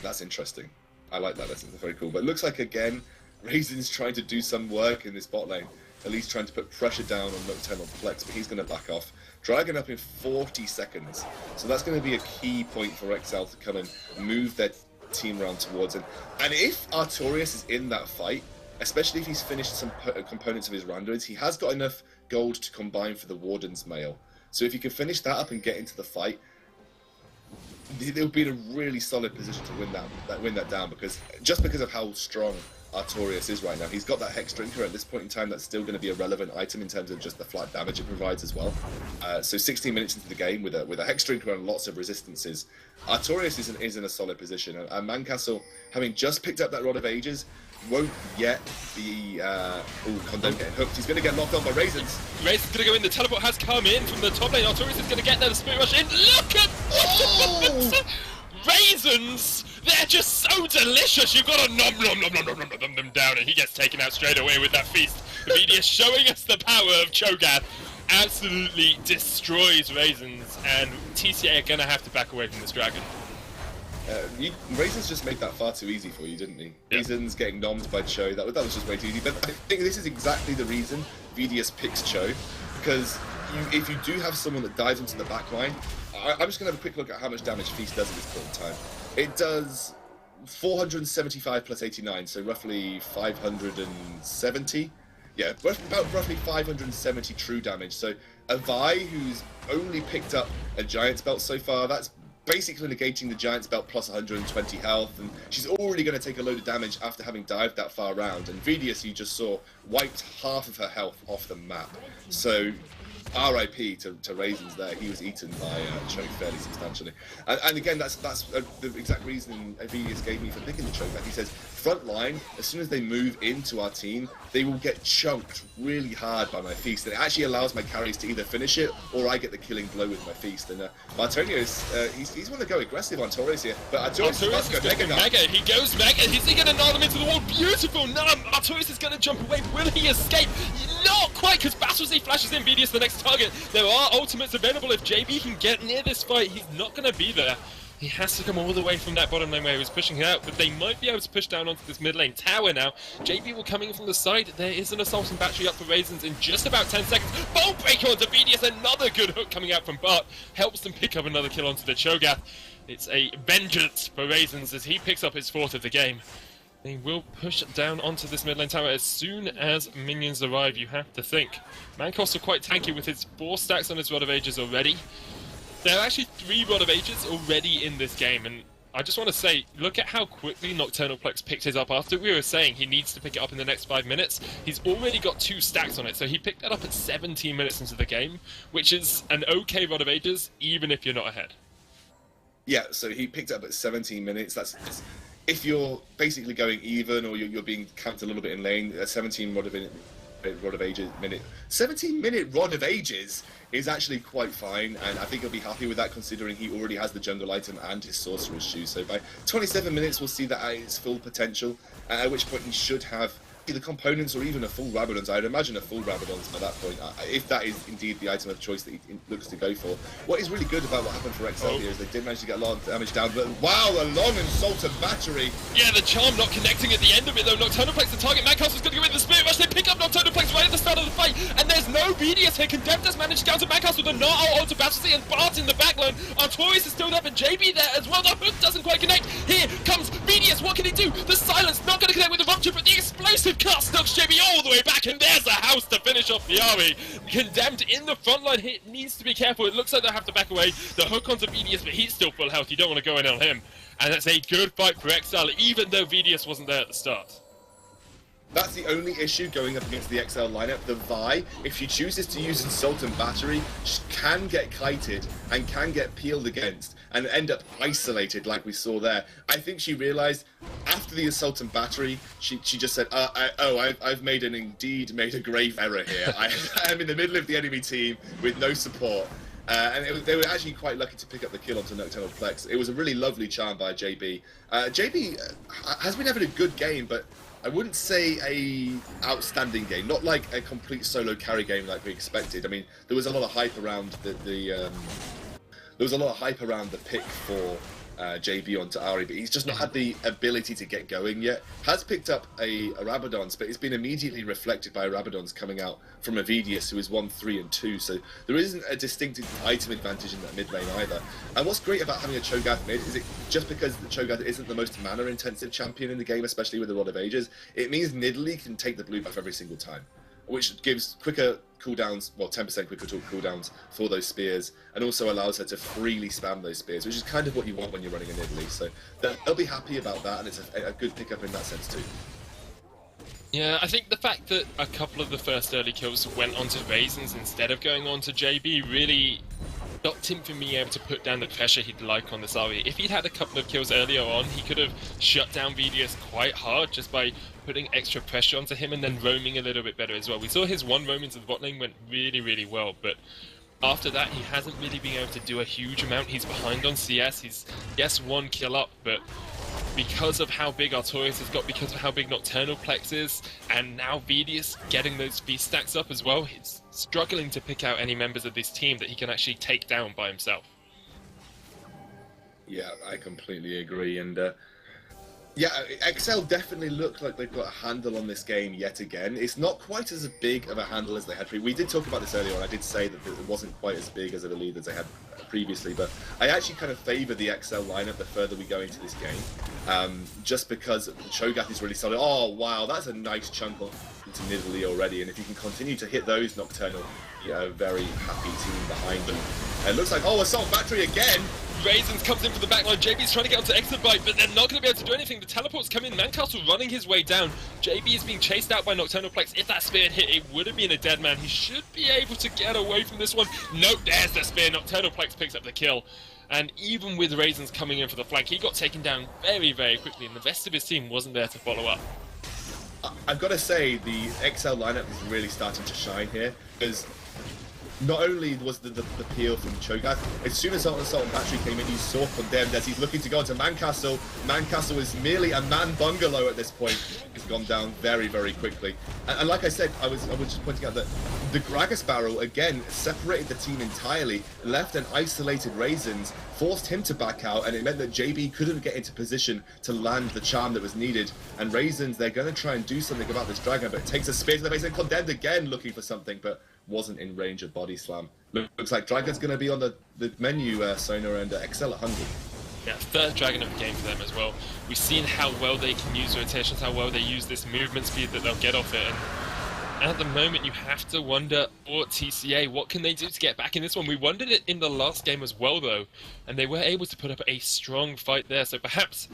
A: That's interesting. I like that. That's very cool. But it looks like, again, Raisin's trying to do some work in this bot lane. At least trying to put pressure down on Nocturnal Plex, but he's going to back off. Dragon up in 40 seconds. So that's going to be a key point for exceL to come and move their team around towards him. And if Artorias is in that fight, especially if he's finished some components of his randoids, he has got enough gold to combine for the Warden's Mail. So if you can finish that up and get into the fight, they'll be in a really solid position to win that down, because of how strong Artorias is right now. He's got that Hex Drinker at this point in time. That's still going to be a relevant item in terms of just the flat damage it provides as well. So 16 minutes into the game with a Hex Drinker and lots of resistances, Artorias is in a solid position. And Mancastle, having just picked up that Rod of Ages, won't yet be Condemned getting hooked. He's going to get knocked on by Raisins.
B: Raisins going to go in. The teleport has come in from the top lane. Artorias is going to get there. The Spirit Rush in. Look at Raisins! They're just so delicious! You've got to nom them down, and he gets taken out straight away with that feast. Media showing us the power of Cho'Gath. Absolutely destroys Raisins, and TCA are going to have to back away from this dragon.
A: Raisins just made that far too easy for you, didn't he?
B: Yeah.
A: Raisins getting nommed by Cho, that was just way too easy. But I think this is exactly the reason VDS picks Cho, because if you do have someone that dives into the backline, I'm just going to have a quick look at how much damage Feast does at this point in time. It does 475 plus 89, so roughly 570. Yeah, about roughly 570 true damage. So a Vi who's only picked up a Giant's Belt so far, that's basically negating the Giant's Belt plus 120 health, and she's already going to take a load of damage after having dived that far around. And Vidius, you just saw, wiped half of her health off the map. So RIP to Raisins there. He was eaten by Cho fairly substantially. And again, that's the exact reason Vidius gave me for picking the Cho'Gath. He says, front line, as soon as they move into our team, they will get chunked really hard by my feast. And it actually allows my carries to either finish it, or I get the killing blow with my feast. And Martonio's, he's want to go aggressive on Torres here, but Artorias is going to go mega.
B: He goes mega. Is he going to nail them into the wall? Beautiful. No, Artorias is going to jump away. Will he escape? Not quite, because Battlezy flashes in Vidius the next target. There are ultimates available. If JB can get near this fight, he's not going to be there. He has to come all the way from that bottom lane where he was pushing it out, but they might be able to push down onto this mid lane tower now. JB will come in from the side. There is an assault and battery up for Raisins in just about 10 seconds. Bolt breaker onto Vidius. Another good hook coming out from Bart. Helps them pick up another kill onto the Cho'Gath. It's a vengeance for Raisins as he picks up his 4th of the game. They will push down onto this mid lane tower as soon as minions arrive, you have to think. Mancos are quite tanky with his 4 stacks on his Rod of Ages already. There are actually 3 Rod of Ages already in this game, and I just want to say, look at how quickly Nocturnal Plex picked his up after. We were saying he needs to pick it up in the next 5 minutes. He's already got 2 stacks on it, so he picked that up at 17 minutes into the game, which is an okay Rod of Ages, even if you're not ahead.
A: Yeah, so he picked up at 17 minutes. That's if you're basically going even, or you're being camped a little bit in lane. A 17 Rod of Ages minute. 17-minute Rod of Ages is actually quite fine, and I think he'll be happy with that, considering he already has the jungle item and his sorcerer's shoe. So by 27 minutes, we'll see that at its full potential, at which point he should have either components or even a full Rabadon's. I'd imagine a full Rabadon's by that point, if that is indeed the item of choice that he looks to go for. What is really good about what happened for exceL here is they did manage to get a lot of damage down, but wow, a long and salted battery.
B: Yeah, the charm not connecting at the end of it though. Nocturnal Plex, the target. Mancos is going to go in the Spirit Rush. They pick up Nocturnal Plex right at the start of the fight, and there's no BDS here. Condemned has managed to counter Mancos with a not onto Battlezy, and Bart in the backline. Artorias is still there, but JB there as well. The hook doesn't quite connect. Here comes BDS. What can he do? The silence not going to connect with the rupture, but the explosive cast knocks JB all the way back, and there's a house to finish off the army. Condemned in the front line here, needs to be careful. It looks like they'll have to back away. The hook onto BDS, but he's still full health. You don't want to go in on him. And that's a good fight for exceL, even though VDS wasn't there at the start.
A: That's the only issue going up against the exceL lineup. The Vi, if she chooses to use Assault and Battery, she can get kited and can get peeled against and end up isolated like we saw there. I think she realized after the Assault and Battery, she just said, I've indeed made a grave error here. I am in the middle of the enemy team with no support. They were actually quite lucky to pick up the kill onto Nocturnal Plex. It was a really lovely charm by JB. JB has been having a good game, but I wouldn't say a outstanding game. Not like a complete solo carry game like we expected. I mean, there was a lot of hype around the pick for JB onto Ari, but he's just not had the ability to get going yet. Has picked up a Rabadon's, but it's been immediately reflected by Rabadon's coming out from a Vidius, who is 1-3 and 2, so there isn't a distinctive item advantage in that mid lane either. And what's great about having a Cho'Gath mid is it just because the Cho'Gath isn't the most mana intensive champion in the game, especially with a lot of ages, it means Nidalee can take the blue buff every single time, which gives quicker cooldowns, well, 10% quicker cooldowns for those spears, and also allows her to freely spam those spears, which is kind of what you want when you're running a Nidalee. So they'll be happy about that, and it's a good pickup in that sense too.
B: Yeah, I think the fact that a couple of the first early kills went onto Raisins instead of going onto JB really stopped him from being able to put down the pressure he'd like on this Ari. If he'd had a couple of kills earlier on, he could have shut down Vidius quite hard just by putting extra pressure onto him and then roaming a little bit better as well. We saw his one roam into the bot lane went really, really well, but after that he hasn't really been able to do a huge amount. He's behind on CS, he's, yes, 1 kill up, but because of how big Artorias has got, because of how big Nocturnal Plex is, and now Vidius getting those beast stacks up as well, he's struggling to pick out any members of this team that he can actually take down by himself.
A: Yeah, I completely agree, and yeah, exceL definitely look like they've got a handle on this game yet again. It's not quite as big of a handle as they had previously. We did talk about this earlier, and I did say that it wasn't quite as big as of a lead as they had previously, but I actually kind of favour the exceL lineup the further we go into this game, just because the Cho'Gath is really solid. Oh wow, that's a nice chunk into Nidalee already, and if you can continue to hit those Nocturnal, you know, very happy team behind them. It looks like, oh, Assault Battery again!
B: Raisins comes in for the backline. JB's trying to get onto Exabyte, but they're not going to be able to do anything. The teleports come in. Mancastle running his way down. JB is being chased out by Nocturnal Plex. If that spear had hit, it would have been a dead man. He should be able to get away from this one. No, there's the spear. Nocturnal Plex picks up the kill. And even with Raisins coming in for the flank, he got taken down very, very quickly, and the rest of his team wasn't there to follow up.
A: I've got to say, the exceL lineup is really starting to shine here, because not only was the peel from Cho'Gath, as soon as Assault and Battery came in, you saw Condemned as he's looking to go into Mancastle. Mancastle is merely a man bungalow at this point. He's gone down very, very quickly. And like I said, I was just pointing out that the Gragas barrel, again, separated the team entirely, left an isolated Raisins, forced him to back out, and it meant that JB couldn't get into position to land the charm that was needed. And Raisins, they're going to try and do something about this Dragon, but it takes a spear to the base, and Condemned again looking for something, but wasn't in range of body slam. Looks like Dragon's going to be on the menu, Sona, and exceL at 100.
B: Yeah, third Dragon of the game for them as well. We've seen how well they can use rotations, how well they use this movement speed that they'll get off it. And at the moment, you have to wonder, for TCA, what can they do to get back in this one? We wondered it in the last game as well, though, and they were able to put up a strong fight there. So perhaps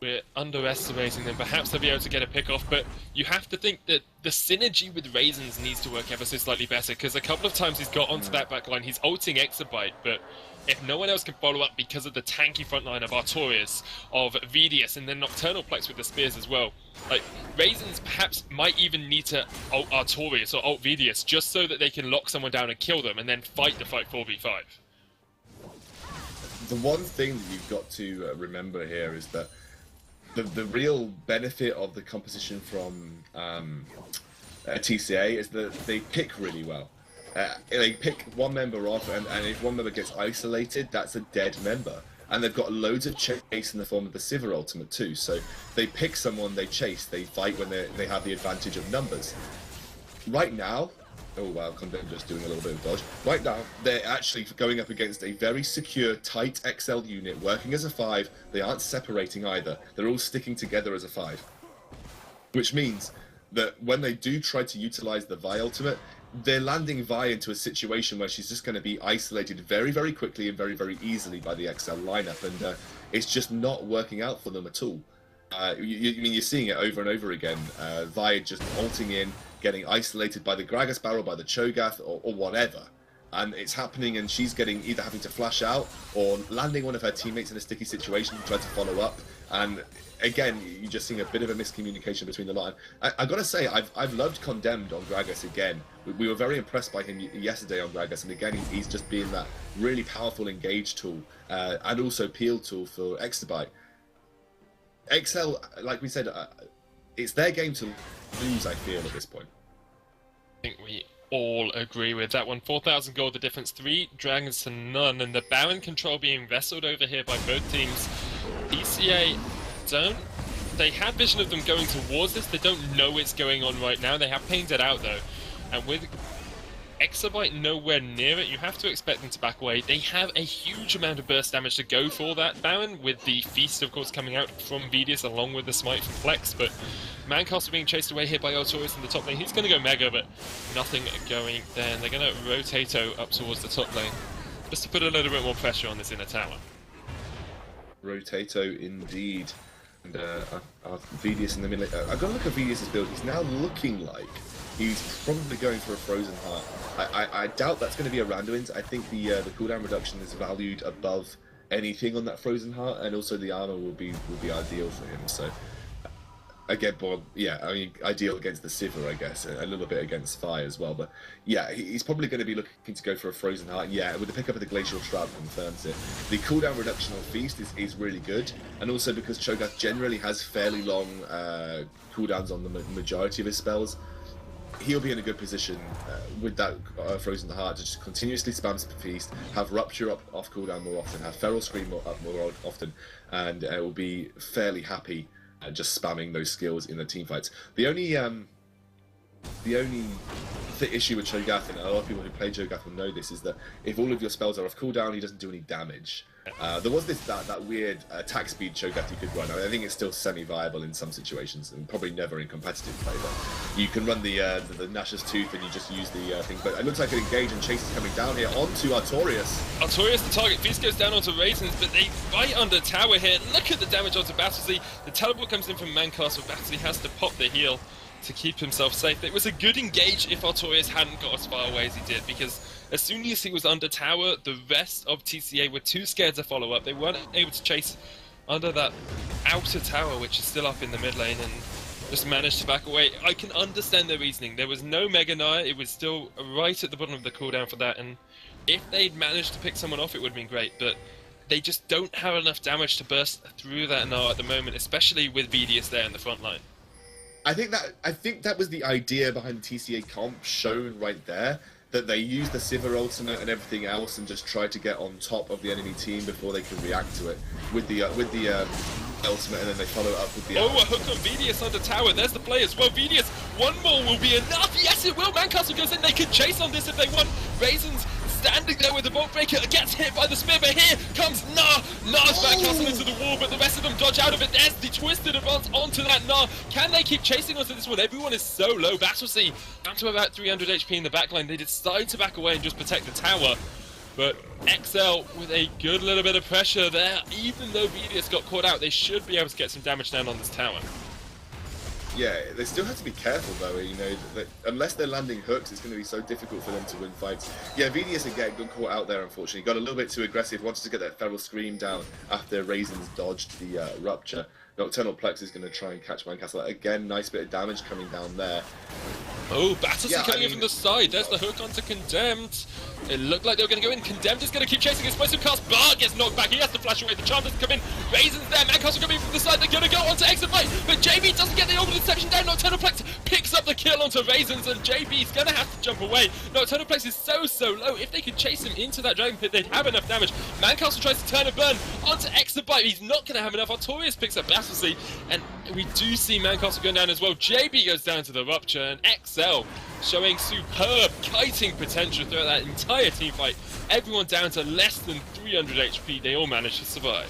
B: we're underestimating them. Perhaps they'll be able to get a pick off, but you have to think that the synergy with Raisins needs to work ever so slightly better, because a couple of times he's got onto that backline, he's ulting Exabyte, but if no one else can follow up because of the tanky frontline of Artorias, of Vidius, and then Nocturnal Plex with the spears as well, like, Raisins perhaps might even need to ult Artorias or ult Vidius just so that they can lock someone down and kill them, and then fight the fight 4v5.
A: The one thing that you've got to remember here is that the real benefit of the composition from TCA is that they pick really well. They pick one member off, and if one member gets isolated, that's a dead member. And they've got loads of chase in the form of the Sivir ultimate too. So they pick someone, they chase, they fight when they have the advantage of numbers. Right now, oh wow, Condemned just doing a little bit of dodge. Right now, they're actually going up against a very secure, tight exceL unit, working as a 5. They aren't separating either. They're all sticking together as a 5. Which means that when they do try to utilize the Vi ultimate, they're landing Vi into a situation where she's just going to be isolated very, very quickly and very, very easily by the exceL lineup, and it's just not working out for them at all. I mean, you're seeing it over and over again. Vi just ulting in, getting isolated by the Gragas barrel, by the Cho'Gath, or whatever. And it's happening, and she's getting either having to flash out or landing one of her teammates in a sticky situation and try to follow up. And again, you're just seeing a bit of a miscommunication between the lot. I gotta say, I've loved Condemned on Gragas again. We were very impressed by him yesterday on Gragas, and again, he's just being that really powerful engage tool and also peel tool for exabyte. exceL, like we said, it's their game to lose, I feel, at this point.
B: I think we all agree with that one. 4,000 gold, the difference 3 dragons to none, and the Baron control being wrestled over here by both teams. ECA they have vision of them going towards this. They don't know what's going on right now. They have painted it out though, and with exabyte nowhere near it, you have to expect them to back away. They have a huge amount of burst damage to go for that Baron, with the Feast of course coming out from Vidius along with the Smite from Flex, but Mancastle being chased away here by Artorias in the top lane. He's going to go Mega, but nothing going there. They're going to Rotato up towards the top lane, just to put a little bit more pressure on this inner tower.
A: Rotato indeed. And Vidius in the middle. I've got to look at Vidius' build. He's now looking like he's probably going for a Frozen Heart. I doubt that's going to be a Randuin's. I think the cooldown reduction is valued above anything on that Frozen Heart, and also the armor will be ideal for him. So again, Bob, yeah, I mean, ideal against the Sivir, I guess, a little bit against Fire as well. But yeah, he's probably going to be looking to go for a Frozen Heart. Yeah, with the pickup of the Glacial Shroud confirms it. The cooldown reduction on Feast is really good, and also because Cho'Gath generally has fairly long cooldowns on the majority of his spells, he'll be in a good position with that Frozen Heart to just continuously spam Feast, have Rupture up off cooldown more often, have Feral Scream up more often, and will be fairly happy just spamming those skills in the team fights. The only issue with Cho'Gath, and a lot of people who play Cho'Gath will know this, is that if all of your spells are off cooldown, he doesn't do any damage. There was that weird attack speed Cho'Gath you could run. I think it's still semi-viable in some situations, and probably never in competitive play. But you can run the Nash's Tooth and you just use the thing. But it looks like an engage, and Chase is coming down here onto Artorias.
B: Artorias the target. Feast goes down onto Raisins, but they fight under tower here. Look at the damage onto Battersea. The teleport comes in from Mancastle. Battersea has to pop the heal to keep himself safe. It was a good engage if Artorias hadn't got as far away as he did, because as soon as he was under tower, the rest of TCA were too scared to follow up. They weren't able to chase under that outer tower, which is still up in the mid lane, and just managed to back away. I can understand their reasoning. There was no Mega Naya. It was still right at the bottom of the cooldown for that, and if they'd managed to pick someone off, it would have been great, but they just don't have enough damage to burst through that Naya at the moment, especially with Vidius there in the front line.
A: I think that was the idea behind the TCA comp shown right there, that they used the Sivir ultimate and everything else and just tried to get on top of the enemy team before they could react to it with the ultimate, and then they follow it up with the...
B: Oh, a hook on Vidius under tower. There's the play as well. Vidius, one more will be enough. Yes, it will. Mancastle goes in. They can chase on this if they want. Raisins standing there with the Bolt Breaker, gets hit by the spear, but here comes Nah. Nah's Mancastle into the wall, but the rest of them dodge out of it. There's the twisted advance onto that Nah. Can they keep chasing onto this one? Everyone is so low. Battersea down to about 300 HP in the backline. They decide to back away and just protect the tower. But exceL with a good little bit of pressure there. Even though Vidius got caught out, they should be able to get some damage down on this tower.
A: Yeah, they still have to be careful though, you know, that unless they're landing hooks, it's going to be so difficult for them to win fights. Yeah, Vidius again got caught out there, unfortunately. Got a little bit too aggressive, wanted to get that Feral Scream down after Raisins dodged the Rupture. Nocturnal Plex is going to try and catch Mancastle. Again, nice bit of damage coming down there.
B: Oh, Battersea coming in from the side. There's the hook onto Condemned. It looked like they were going to go in. Condemned is going to keep chasing. Explosive cast. Bar gets knocked back. He has to flash away. The charm doesn't come in. Raisins there. Mancastle coming in from the side. They're going to go onto exabyte. But JB doesn't get the Orbital Deception down. Nocturnal Plex picks up the kill onto Raisins, and JB's going to have to jump away. Nocturnal Plex is so low. If they could chase him into that Dragon Pit, they'd have enough damage. Mancastle tries to turn a burn onto exabyte. He's not going to have enough. Artorias picks up Battersea, and we do see Mancastle going down as well. JB goes down to the Rupture, and exceL showing superb kiting potential throughout that entire team fight. Everyone down to less than 300 HP. They all managed to survive.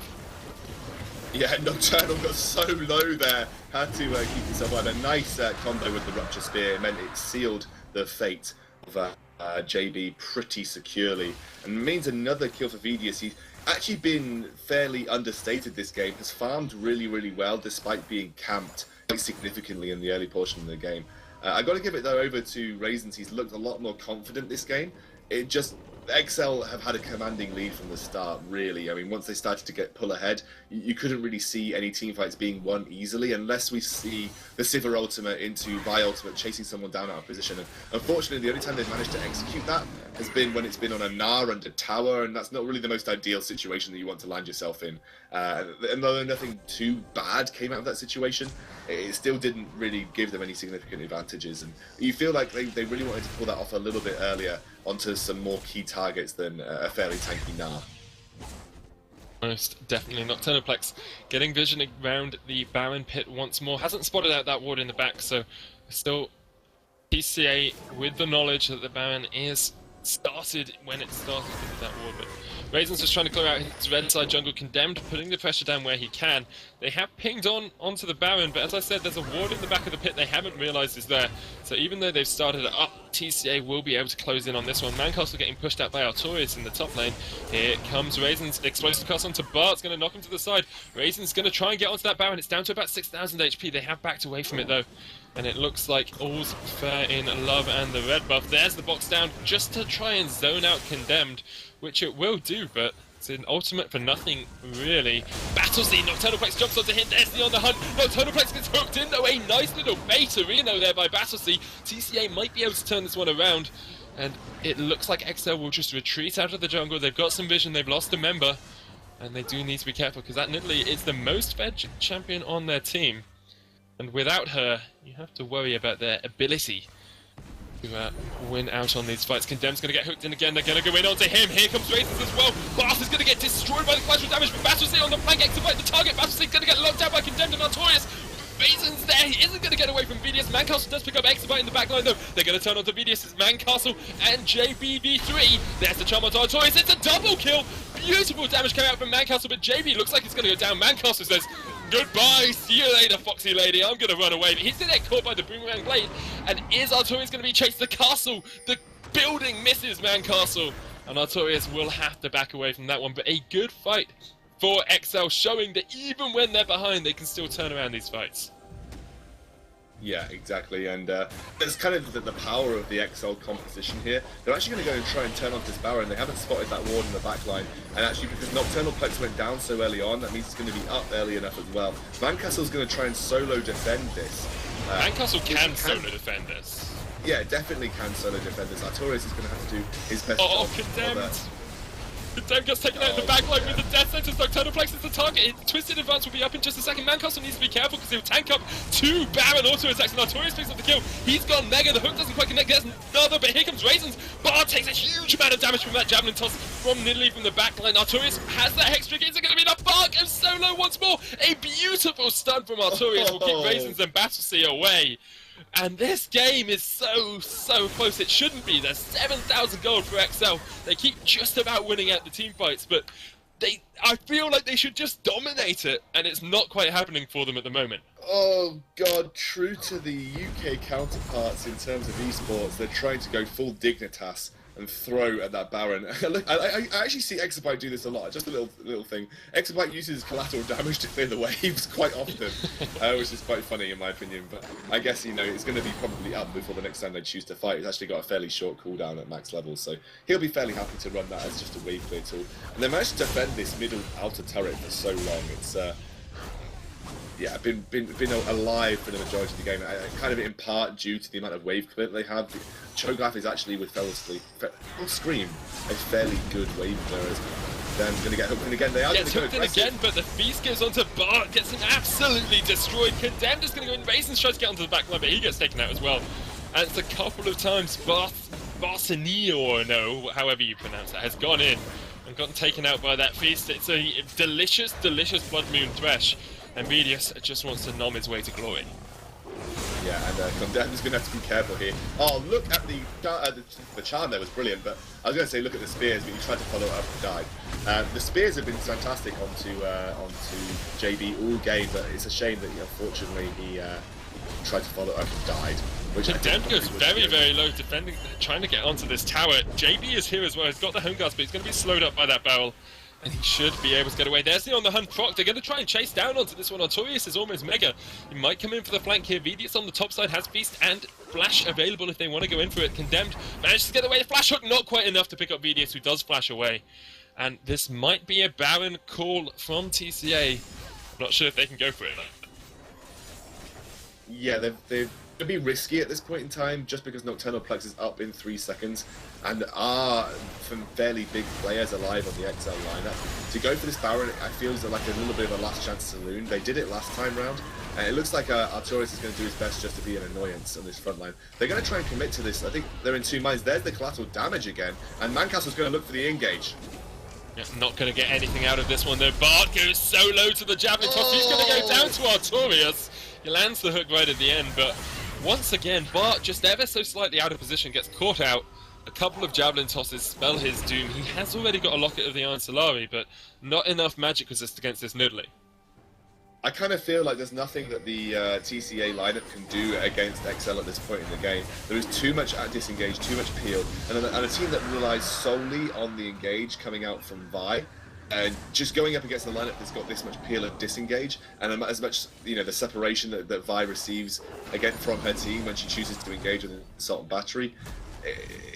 A: Yeah, Nocturnal got so low there. Had to keep himself alive. A nice combo with the Rupture Spear. It meant it sealed the fate of JB pretty securely. And means another kill for Vidius. actually been fairly understated this game, has farmed really, really well despite being camped quite significantly in the early portion of the game. I got to give it though over to Raisins. He's looked a lot more confident this game. It just exceL have had a commanding lead from the start, really. I mean, once they started to pull ahead, you couldn't really see any teamfights being won easily unless we see the Sivir ultimate into Vi ultimate chasing someone down out of position. And unfortunately, the only time they've managed to execute that has been when it's been on a Gnar under tower, and that's not really the most ideal situation that you want to land yourself in. And though nothing too bad came out of that situation, it still didn't really give them any significant advantages. And you feel like they really wanted to pull that off a little bit earlier onto some more key targets than a fairly tanky Gnar.
B: Most definitely. Nocturnoplex getting vision around the Baron pit once more. Hasn't spotted out that ward in the back, so still TCA with the knowledge that the Baron is started when it started with that ward. But Raisins just trying to clear out his red side jungle. Condemned, putting the pressure down where he can. They have pinged onto the Baron, but as I said, there's a ward in the back of the pit they haven't realised is there. So even though they've started it up, TCA will be able to close in on this one. Mancastle getting pushed out by Artorias in the top lane. Here comes Raisins, explosive cast onto Bart, it's going to knock him to the side. Raisins going to try and get onto that Baron. It's down to about 6,000 HP. They have backed away from it though. And it looks like all's fair in love and the red buff. There's the box down just to try and zone out Condemned, which it will do, but it's an ultimate for nothing, really. BattleZ, Nocturnoplex jumps onto him, there's the on the hunt. Nocturnoplex gets hooked in, though. A nice little beta Reno there by BattleZ. TCA might be able to turn this one around, and it looks like exceL will just retreat out of the jungle. They've got some vision, they've lost a member, and they do need to be careful, because that Nidalee is the most fed champion on their team. And without her, you have to worry about their ability to win out on these fights. Condemned's going to get hooked in again. They're going to go in onto him. Here comes Raisins as well. Bath is going to get destroyed by the collateral damage, but BattleZ on the flank, execute the target. BattleZ going to get locked out by Condemned and Artorias. Raisins there. He isn't going to get away from VDS. Mancastle does pick up execute in the back line though. They're going to turn onto VDS. Mancastle and JBV3. There's the charm onto Artorias. It's a double kill. Beautiful damage coming out from Mancastle, but JB looks like he's going to go down. Mancastle says, "Goodbye, see you later, Foxy Lady, I'm gonna run away." But he's gonna get caught by the Boomerang Blade, and is Artorias gonna be chased? The castle, the building misses Mancastle, and Artorias will have to back away from that one. But a good fight for exceL, showing that even when they're behind, they can still turn around these fights.
A: Yeah, exactly, and there's kind of the power of the exceL composition here. They're actually going to go and try and turn off this Baron. They haven't spotted that ward in the back line, and actually because Nocturnoplex went down so early on, that means it's going to be up early enough as well. Mancastle's going to try and solo defend this.
B: Mancastle can solo defend this.
A: Yeah, definitely can solo defend this. Artorias is going to have to do his best.
B: Oh, Condemned! Condemned gets taken out in the backline with the death sentence. Nocturnoplex is the target. Twisted Advance will be up in just a second. Mancastle needs to be careful because he'll tank up two Baron auto attacks, and Artorias picks up the kill. He's gone mega. The hook doesn't quite connect. There's another, but here comes Raisins. Bard takes a huge amount of damage from that javelin toss from Nidalee from the backline. Artorias has that hex trick. Is it going to be enough? Bark and solo once more. A beautiful stun from Artorias will keep Raisins and BattleZ away. And this game is so close. It shouldn't be. There's 7,000 gold for exceL. They keep just about winning out the team fights, but I feel like they should just dominate it, and it's not quite happening for them at the moment.
A: Oh god, true to the UK counterparts in terms of esports, they're trying to go full Dignitas and throw at that Baron. I actually see exabyte do this a lot. Just a little thing. Exabyte uses collateral damage to clear the waves quite often, which is quite funny in my opinion. But I guess, you know, it's going to be probably up before the next time they choose to fight. It's actually got a fairly short cooldown at max level, so he'll be fairly happy to run that as just a wave clear tool. And they managed to defend this middle outer turret for so long. It's yeah, been alive for the majority of the game, kind of in part due to the amount of wave clear they have. Cho'Gath is actually, with Fell Scream, a fairly good wave clear. Then going to get hooked in again. They are going to go aggressive.
B: Again, but the feast goes onto Bart, gets him absolutely destroyed. Condemned is going to go in. Raisins tries to get onto the back line, but he gets taken out as well. And it's a couple of times Barcini, or no, however you pronounce that, has gone in and gotten taken out by that feast. It's a delicious Blood Moon Thresh. And Medius just wants to nom his way to glory.
A: Yeah, and Condemned's going to have to be careful here. Oh, look at the charm there was brilliant, but I was going to say look at the spears, but he tried to follow it up and died. The spears have been fantastic onto JB all game, but it's a shame that unfortunately he tried to follow it up and died.
B: Condemned goes very low, defending, trying to get onto this tower. JB is here as well. He's got the home guards, but he's going to be slowed up by that barrel. And he should be able to get away. There's the on the hunt proc. They're going to try and chase down onto this one. Artorias is almost mega. He might come in for the flank here. Vidius on the top side has Beast and Flash available if they want to go in for it. Condemned manages to get away. The Flash hook not quite enough to pick up Vidius, who does flash away. And this might be a Baron call from TCA. Not sure if they can go for it though.
A: Yeah, they'd be risky at this point in time just because Nocturnal Plex is up in 3 seconds and are some fairly big players alive on the exceL lineup. To go for this Baron, I feel is like a little bit of a last chance saloon. They did it last time round, and it looks like Artorias is going to do his best just to be an annoyance on this front line. They're going to try and commit to this. I think they're in 2 minds. There's the collateral damage again, and Mancastle's going to look for the engage.
B: Yeah, not going to get anything out of this one though. Bart goes so low to the javelin toss. He's going to go down to Artorias. He lands the hook right at the end, but once again, Bart just ever so slightly out of position, gets caught out. A couple of javelin tosses spell his doom. He has already got a Locket of the Iron Solari, but not enough magic resist against this Noodly.
A: I kind of feel like there's nothing that the TCA lineup can do against exceL at this point in the game. There is too much disengage, too much peel, and a team that relies solely on the engage coming out from Vi. And just going up against the lineup that's got this much peel and disengage, and as much, you know, the separation that Vi receives again from her team when she chooses to engage with an assault and battery,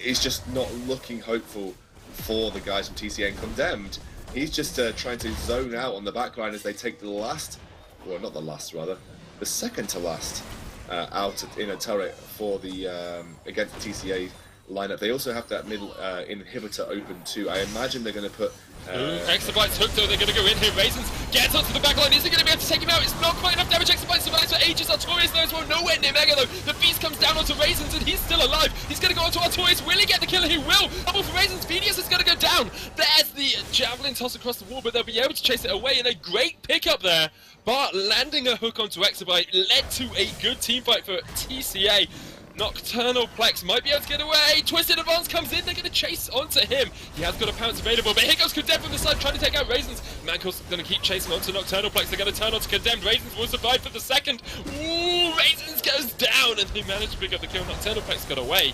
A: is just not looking hopeful for the guys from TCA. And Condemned, he's just trying to zone out on the backline as they take the last, well, not the last, rather, the second to last out in a turret for the against the TCA lineup. They also have that middle inhibitor open too. I imagine they're going to put
B: exabyte's hooked though. They're going to go in here. Raisins gets onto the back line. Is he going to be able to take him out? It's not quite enough damage. Exabyte survives for ages. Artorias though as well, nowhere near Mega though. The Beast comes down onto Raisins and he's still alive. He's going to go onto Artorias. Will he get the kill? He will. Double for Raisins. Vidius is going to go down. There's the javelin toss across the wall, but they'll be able to chase it away, and a great pickup there. Bart landing a hook onto Exabyte led to a good team fight for TCA. Nocturnal Plex might be able to get away. Twisted Advance comes in. They're going to chase onto him. He has got a pounce available, but here goes Condemned from the side trying to take out Raisins. Mancastle's going to keep chasing onto Nocturnal Plex. They're going to turn onto Condemned. Raisins will survive for the second. Ooh, Raisins goes down, and they manage to pick up the kill. Nocturnal Plex got away,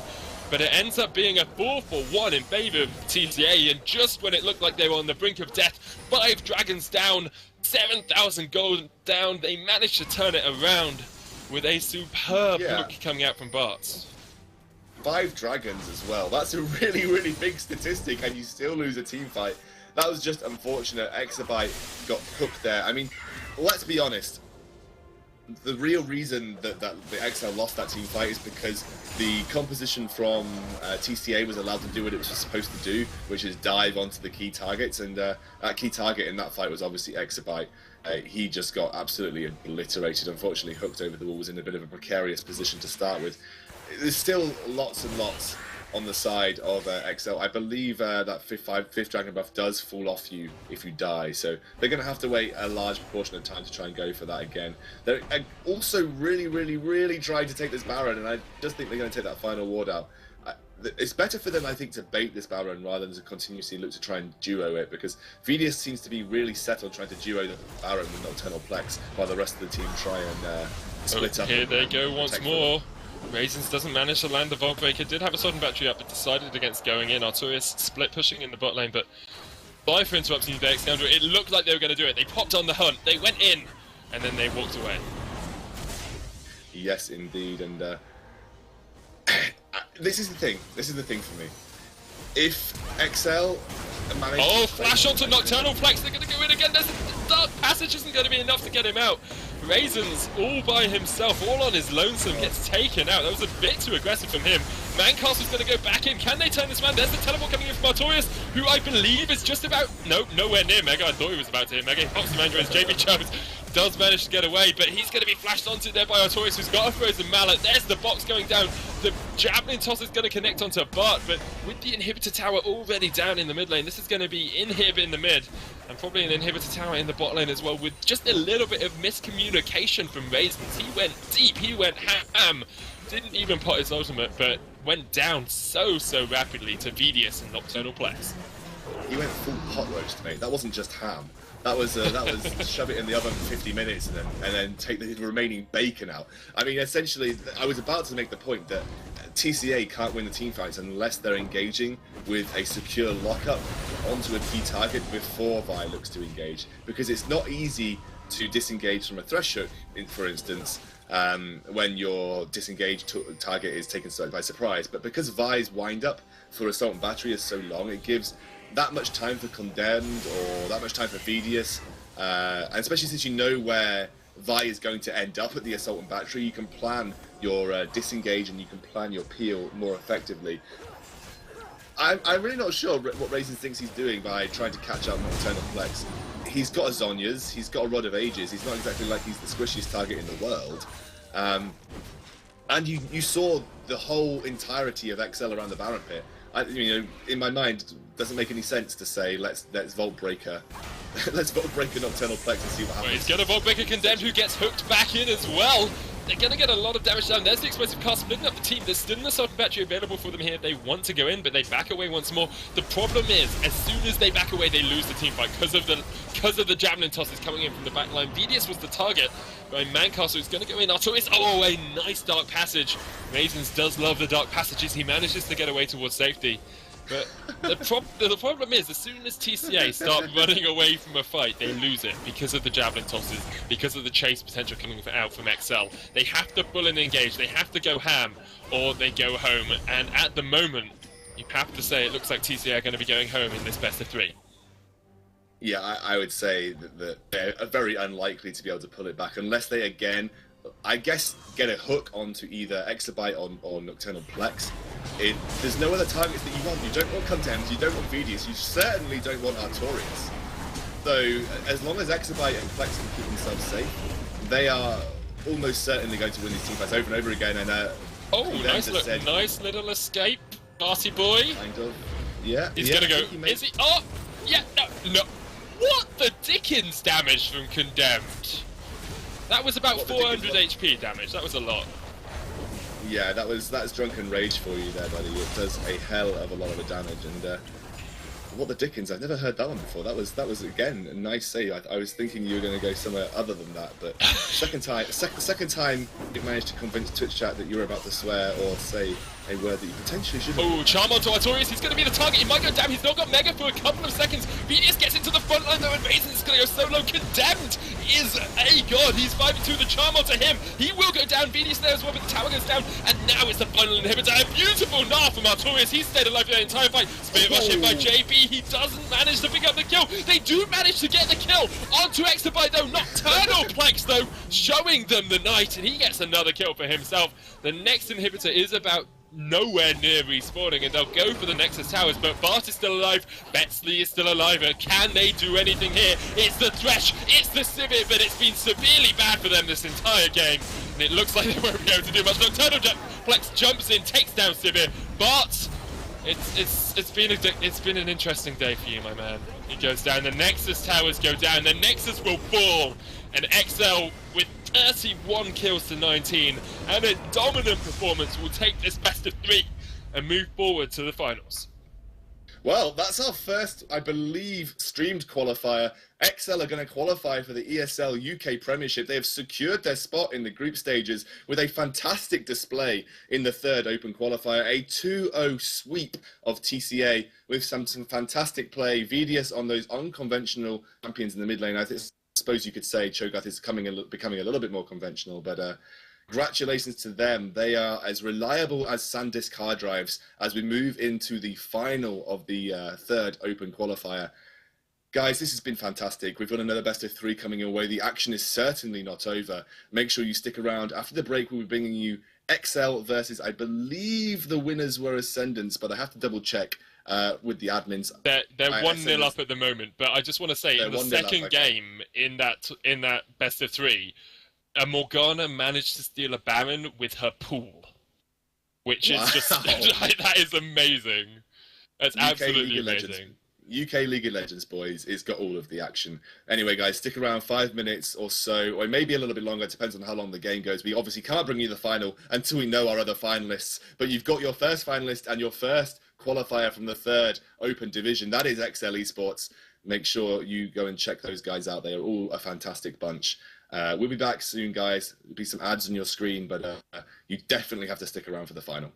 B: but it ends up being a 4-for-1 in favour of TCA, and just when it looked like they were on the brink of death, 5 dragons down, 7,000 gold down, they managed to turn it around with a superb hook coming out from Bart's.
A: 5 dragons as well. That's a really, really big statistic, and you still lose a team fight. That was just unfortunate. Exabyte got hooked there. I mean, let's be honest. The real reason that the exceL lost that team fight is because the composition from TCA was allowed to do what it was supposed to do, which is dive onto the key targets, and that key target in that fight was obviously Exabyte. He just got absolutely obliterated, unfortunately hooked over the wall, was in a bit of a precarious position to start with. There's still lots and lots on the side of exceL. I believe that fifth dragon buff does fall off you if you die, so they're going to have to wait a large proportion of time to try and go for that again. They're also really trying to take this Baron, and I just think they're going to take that final ward out. It's better for them, I think, to bait this Baron rather than to continuously look to try and duo it, because Vidius seems to be really set on trying to duo the Baron with Nocturnal Plex, while the rest of the team try and split up.
B: Here they go once more. Raisins doesn't manage to land the Vault Breaker. Did have a sudden battery up, but decided against going in. Artorias split pushing in the bot lane, but Qualifer interrupts the excounter. It looked like they were going to do it. They popped on the hunt. They went in, and then they walked away.
A: Yes, indeed, and this is the thing. This is the thing for me. If exceL managed
B: flash onto Nocturnal Plex. They're going to go in again. There's a dark passage. Isn't going to be enough to get him out. Raisins all by himself, all on his lonesome, gets taken out. That was a bit too aggressive from him. Mancastle's going to go back in. Can they turn this man? There's the teleport coming in from Artorias, who I believe is just about... Nope, nowhere near Mega. I thought he was about to hit Mega. Foxy Mandra as JB Jones does manage to get away, but he's going to be flashed onto there by Artorias, who's got a frozen mallet. There's the box going down. The javelin toss is going to connect onto Bart, but with the inhibitor tower already down in the mid lane, this is going to be inhib in the mid, and probably an inhibitor tower in the bot lane as well, with just a little bit of miscommunication from Raisins. He went deep, he went ham, didn't even pot his ultimate, but went down so rapidly to Vidius and Nocturnal Plex.
A: He went full pot roast, mate. That wasn't just ham. That was shove it in the oven for 50 minutes and then take the remaining bacon out. I mean, essentially, I was about to make the point that TCA can't win the team fights unless they're engaging with a secure lockup onto a key target before Vi looks to engage, because it's not easy to disengage from a thresh hook, for instance, when your disengaged target is taken by surprise. But because Vi's wind up for Assault and Battery is so long, it gives that much time for Condemned or that much time for Vedius, and especially since you know where Vi is going to end up at the Assault and Battery, you can plan your disengage and you can plan your peel more effectively. I'm really not sure what Raisin thinks he's doing by trying to catch up Nocturnal Plex. He's got a Zhonya's, he's got a Rod of Ages, he's not exactly like he's the squishiest target in the world. And you saw the whole entirety of exceL around the Baron pit. You know, in my mind, it doesn't make any sense to say let's Vault Breaker, let's Vault Breaker Nocturnal Plex and see what happens.
B: Well, he's gonna Vault Breaker Condemned, who gets hooked back in as well. They're gonna get a lot of damage down. There's the explosive cast splitting up the team. There's still an assault battery available for them here if they want to go in, but they back away once more. The problem is, as soon as they back away, they lose the team fight because of the javelin tosses coming in from the back line. Vedius was the target. By Mancastle is going to go in. Artorias, oh, a nice dark passage. Raisins does love the dark passages. He manages to get away towards safety. But the problem is, as soon as TCA start running away from a fight, they lose it because of the javelin tosses, because of the chase potential coming out from exceL. They have to pull and engage. They have to go ham, or they go home. And at the moment, you have to say it looks like TCA are going to be going home in this best of 3.
A: Yeah, I would say that they're very unlikely to be able to pull it back unless they, again, I guess, get a hook onto either exabyte or Nocturnal Plex. There's no other targets that you want. You don't want Condemned, you don't want Vedius, you certainly don't want Artorias. So, as long as exabyte and Plex can keep themselves safe, they are almost certainly going to win these team fights over and over again. And
B: oh, nice little escape, Arty boy.
A: Kind of. Yeah.
B: He's gonna go. Is he? Oh, yeah. No. What the Dickens damage from Condemned? That was about 400 HP damage. That was a lot.
A: Yeah, that's Drunken Rage for you there, buddy. It does a hell of a lot of damage. And what the Dickens? I've never heard that one before. That was again a nice save. I was thinking you were going to go somewhere other than that, but second time you managed to convince Twitch chat that you were about to swear or say a word that you potentially shouldn't.
B: Oh, Charm onto Artorias, he's going to be the target, he might go down, he's not got Mega for a couple of seconds. Vedius gets into the front line though, and Raisin's going to go solo. Condemned is a god, he's 5-2, the Charm onto him, he will go down. Vedius there as well, but the tower goes down, and now it's the final inhibitor. A beautiful gnaw from Artorias, he's stayed alive for the entire fight. Spirit rush hit by JB, he doesn't manage to pick up the kill. They do manage to get the kill onto Exabyte though, Nocturnal Plex though, showing them the night, and he gets another kill for himself. The next inhibitor is about nowhere near respawning, and they'll go for the Nexus Towers, but Bart is still alive, Betsley is still alive, and can they do anything here? It's the Thresh, it's the Civet, but it's been severely bad for them this entire game, and it looks like they won't be able to do much. Nocturnal Plex jumps in, takes down Civet, but it's been an interesting day for you, my man. He goes down, the Nexus Towers go down, the Nexus will fall, and exceL with 31 kills to 19 and a dominant performance will take this best of 3 and move forward to the finals.
A: Well, that's our first, I believe, streamed qualifier. exceL are going to qualify for the ESL UK Premiership. They have secured their spot in the group stages with a fantastic display in the third open qualifier. A 2-0 sweep of TCA with some fantastic play. Vedius on those unconventional champions in the mid lane. I suppose you could say Cho'Gath is becoming a little bit more conventional, but congratulations to them. They are as reliable as SanDisk hard drives as we move into the final of the third open qualifier. Guys, this has been fantastic. We've got another best of 3 coming your way. The action is certainly not over. Make sure you stick around. After the break, we'll be bringing you exceL versus, I believe the winners were Ascendants, but I have to double check with the admins.
B: They're 1-0 up at the moment, but I just want to say in the second game in that best of 3, Morgana managed to steal a Baron with her pool, which is just that is amazing. That's absolutely amazing.
A: UK League of Legends, boys, it's got all of the action. Anyway, guys, stick around 5 minutes or so, or maybe a little bit longer. It depends on how long the game goes. We obviously can't bring you the final until we know our other finalists, but you've got your first finalist and your first qualifier from the third open division. That is exceL eSports. Make sure you go and check those guys out. They are all a fantastic bunch. We'll be back soon, guys. There'll be some ads on your screen, but you definitely have to stick around for the final.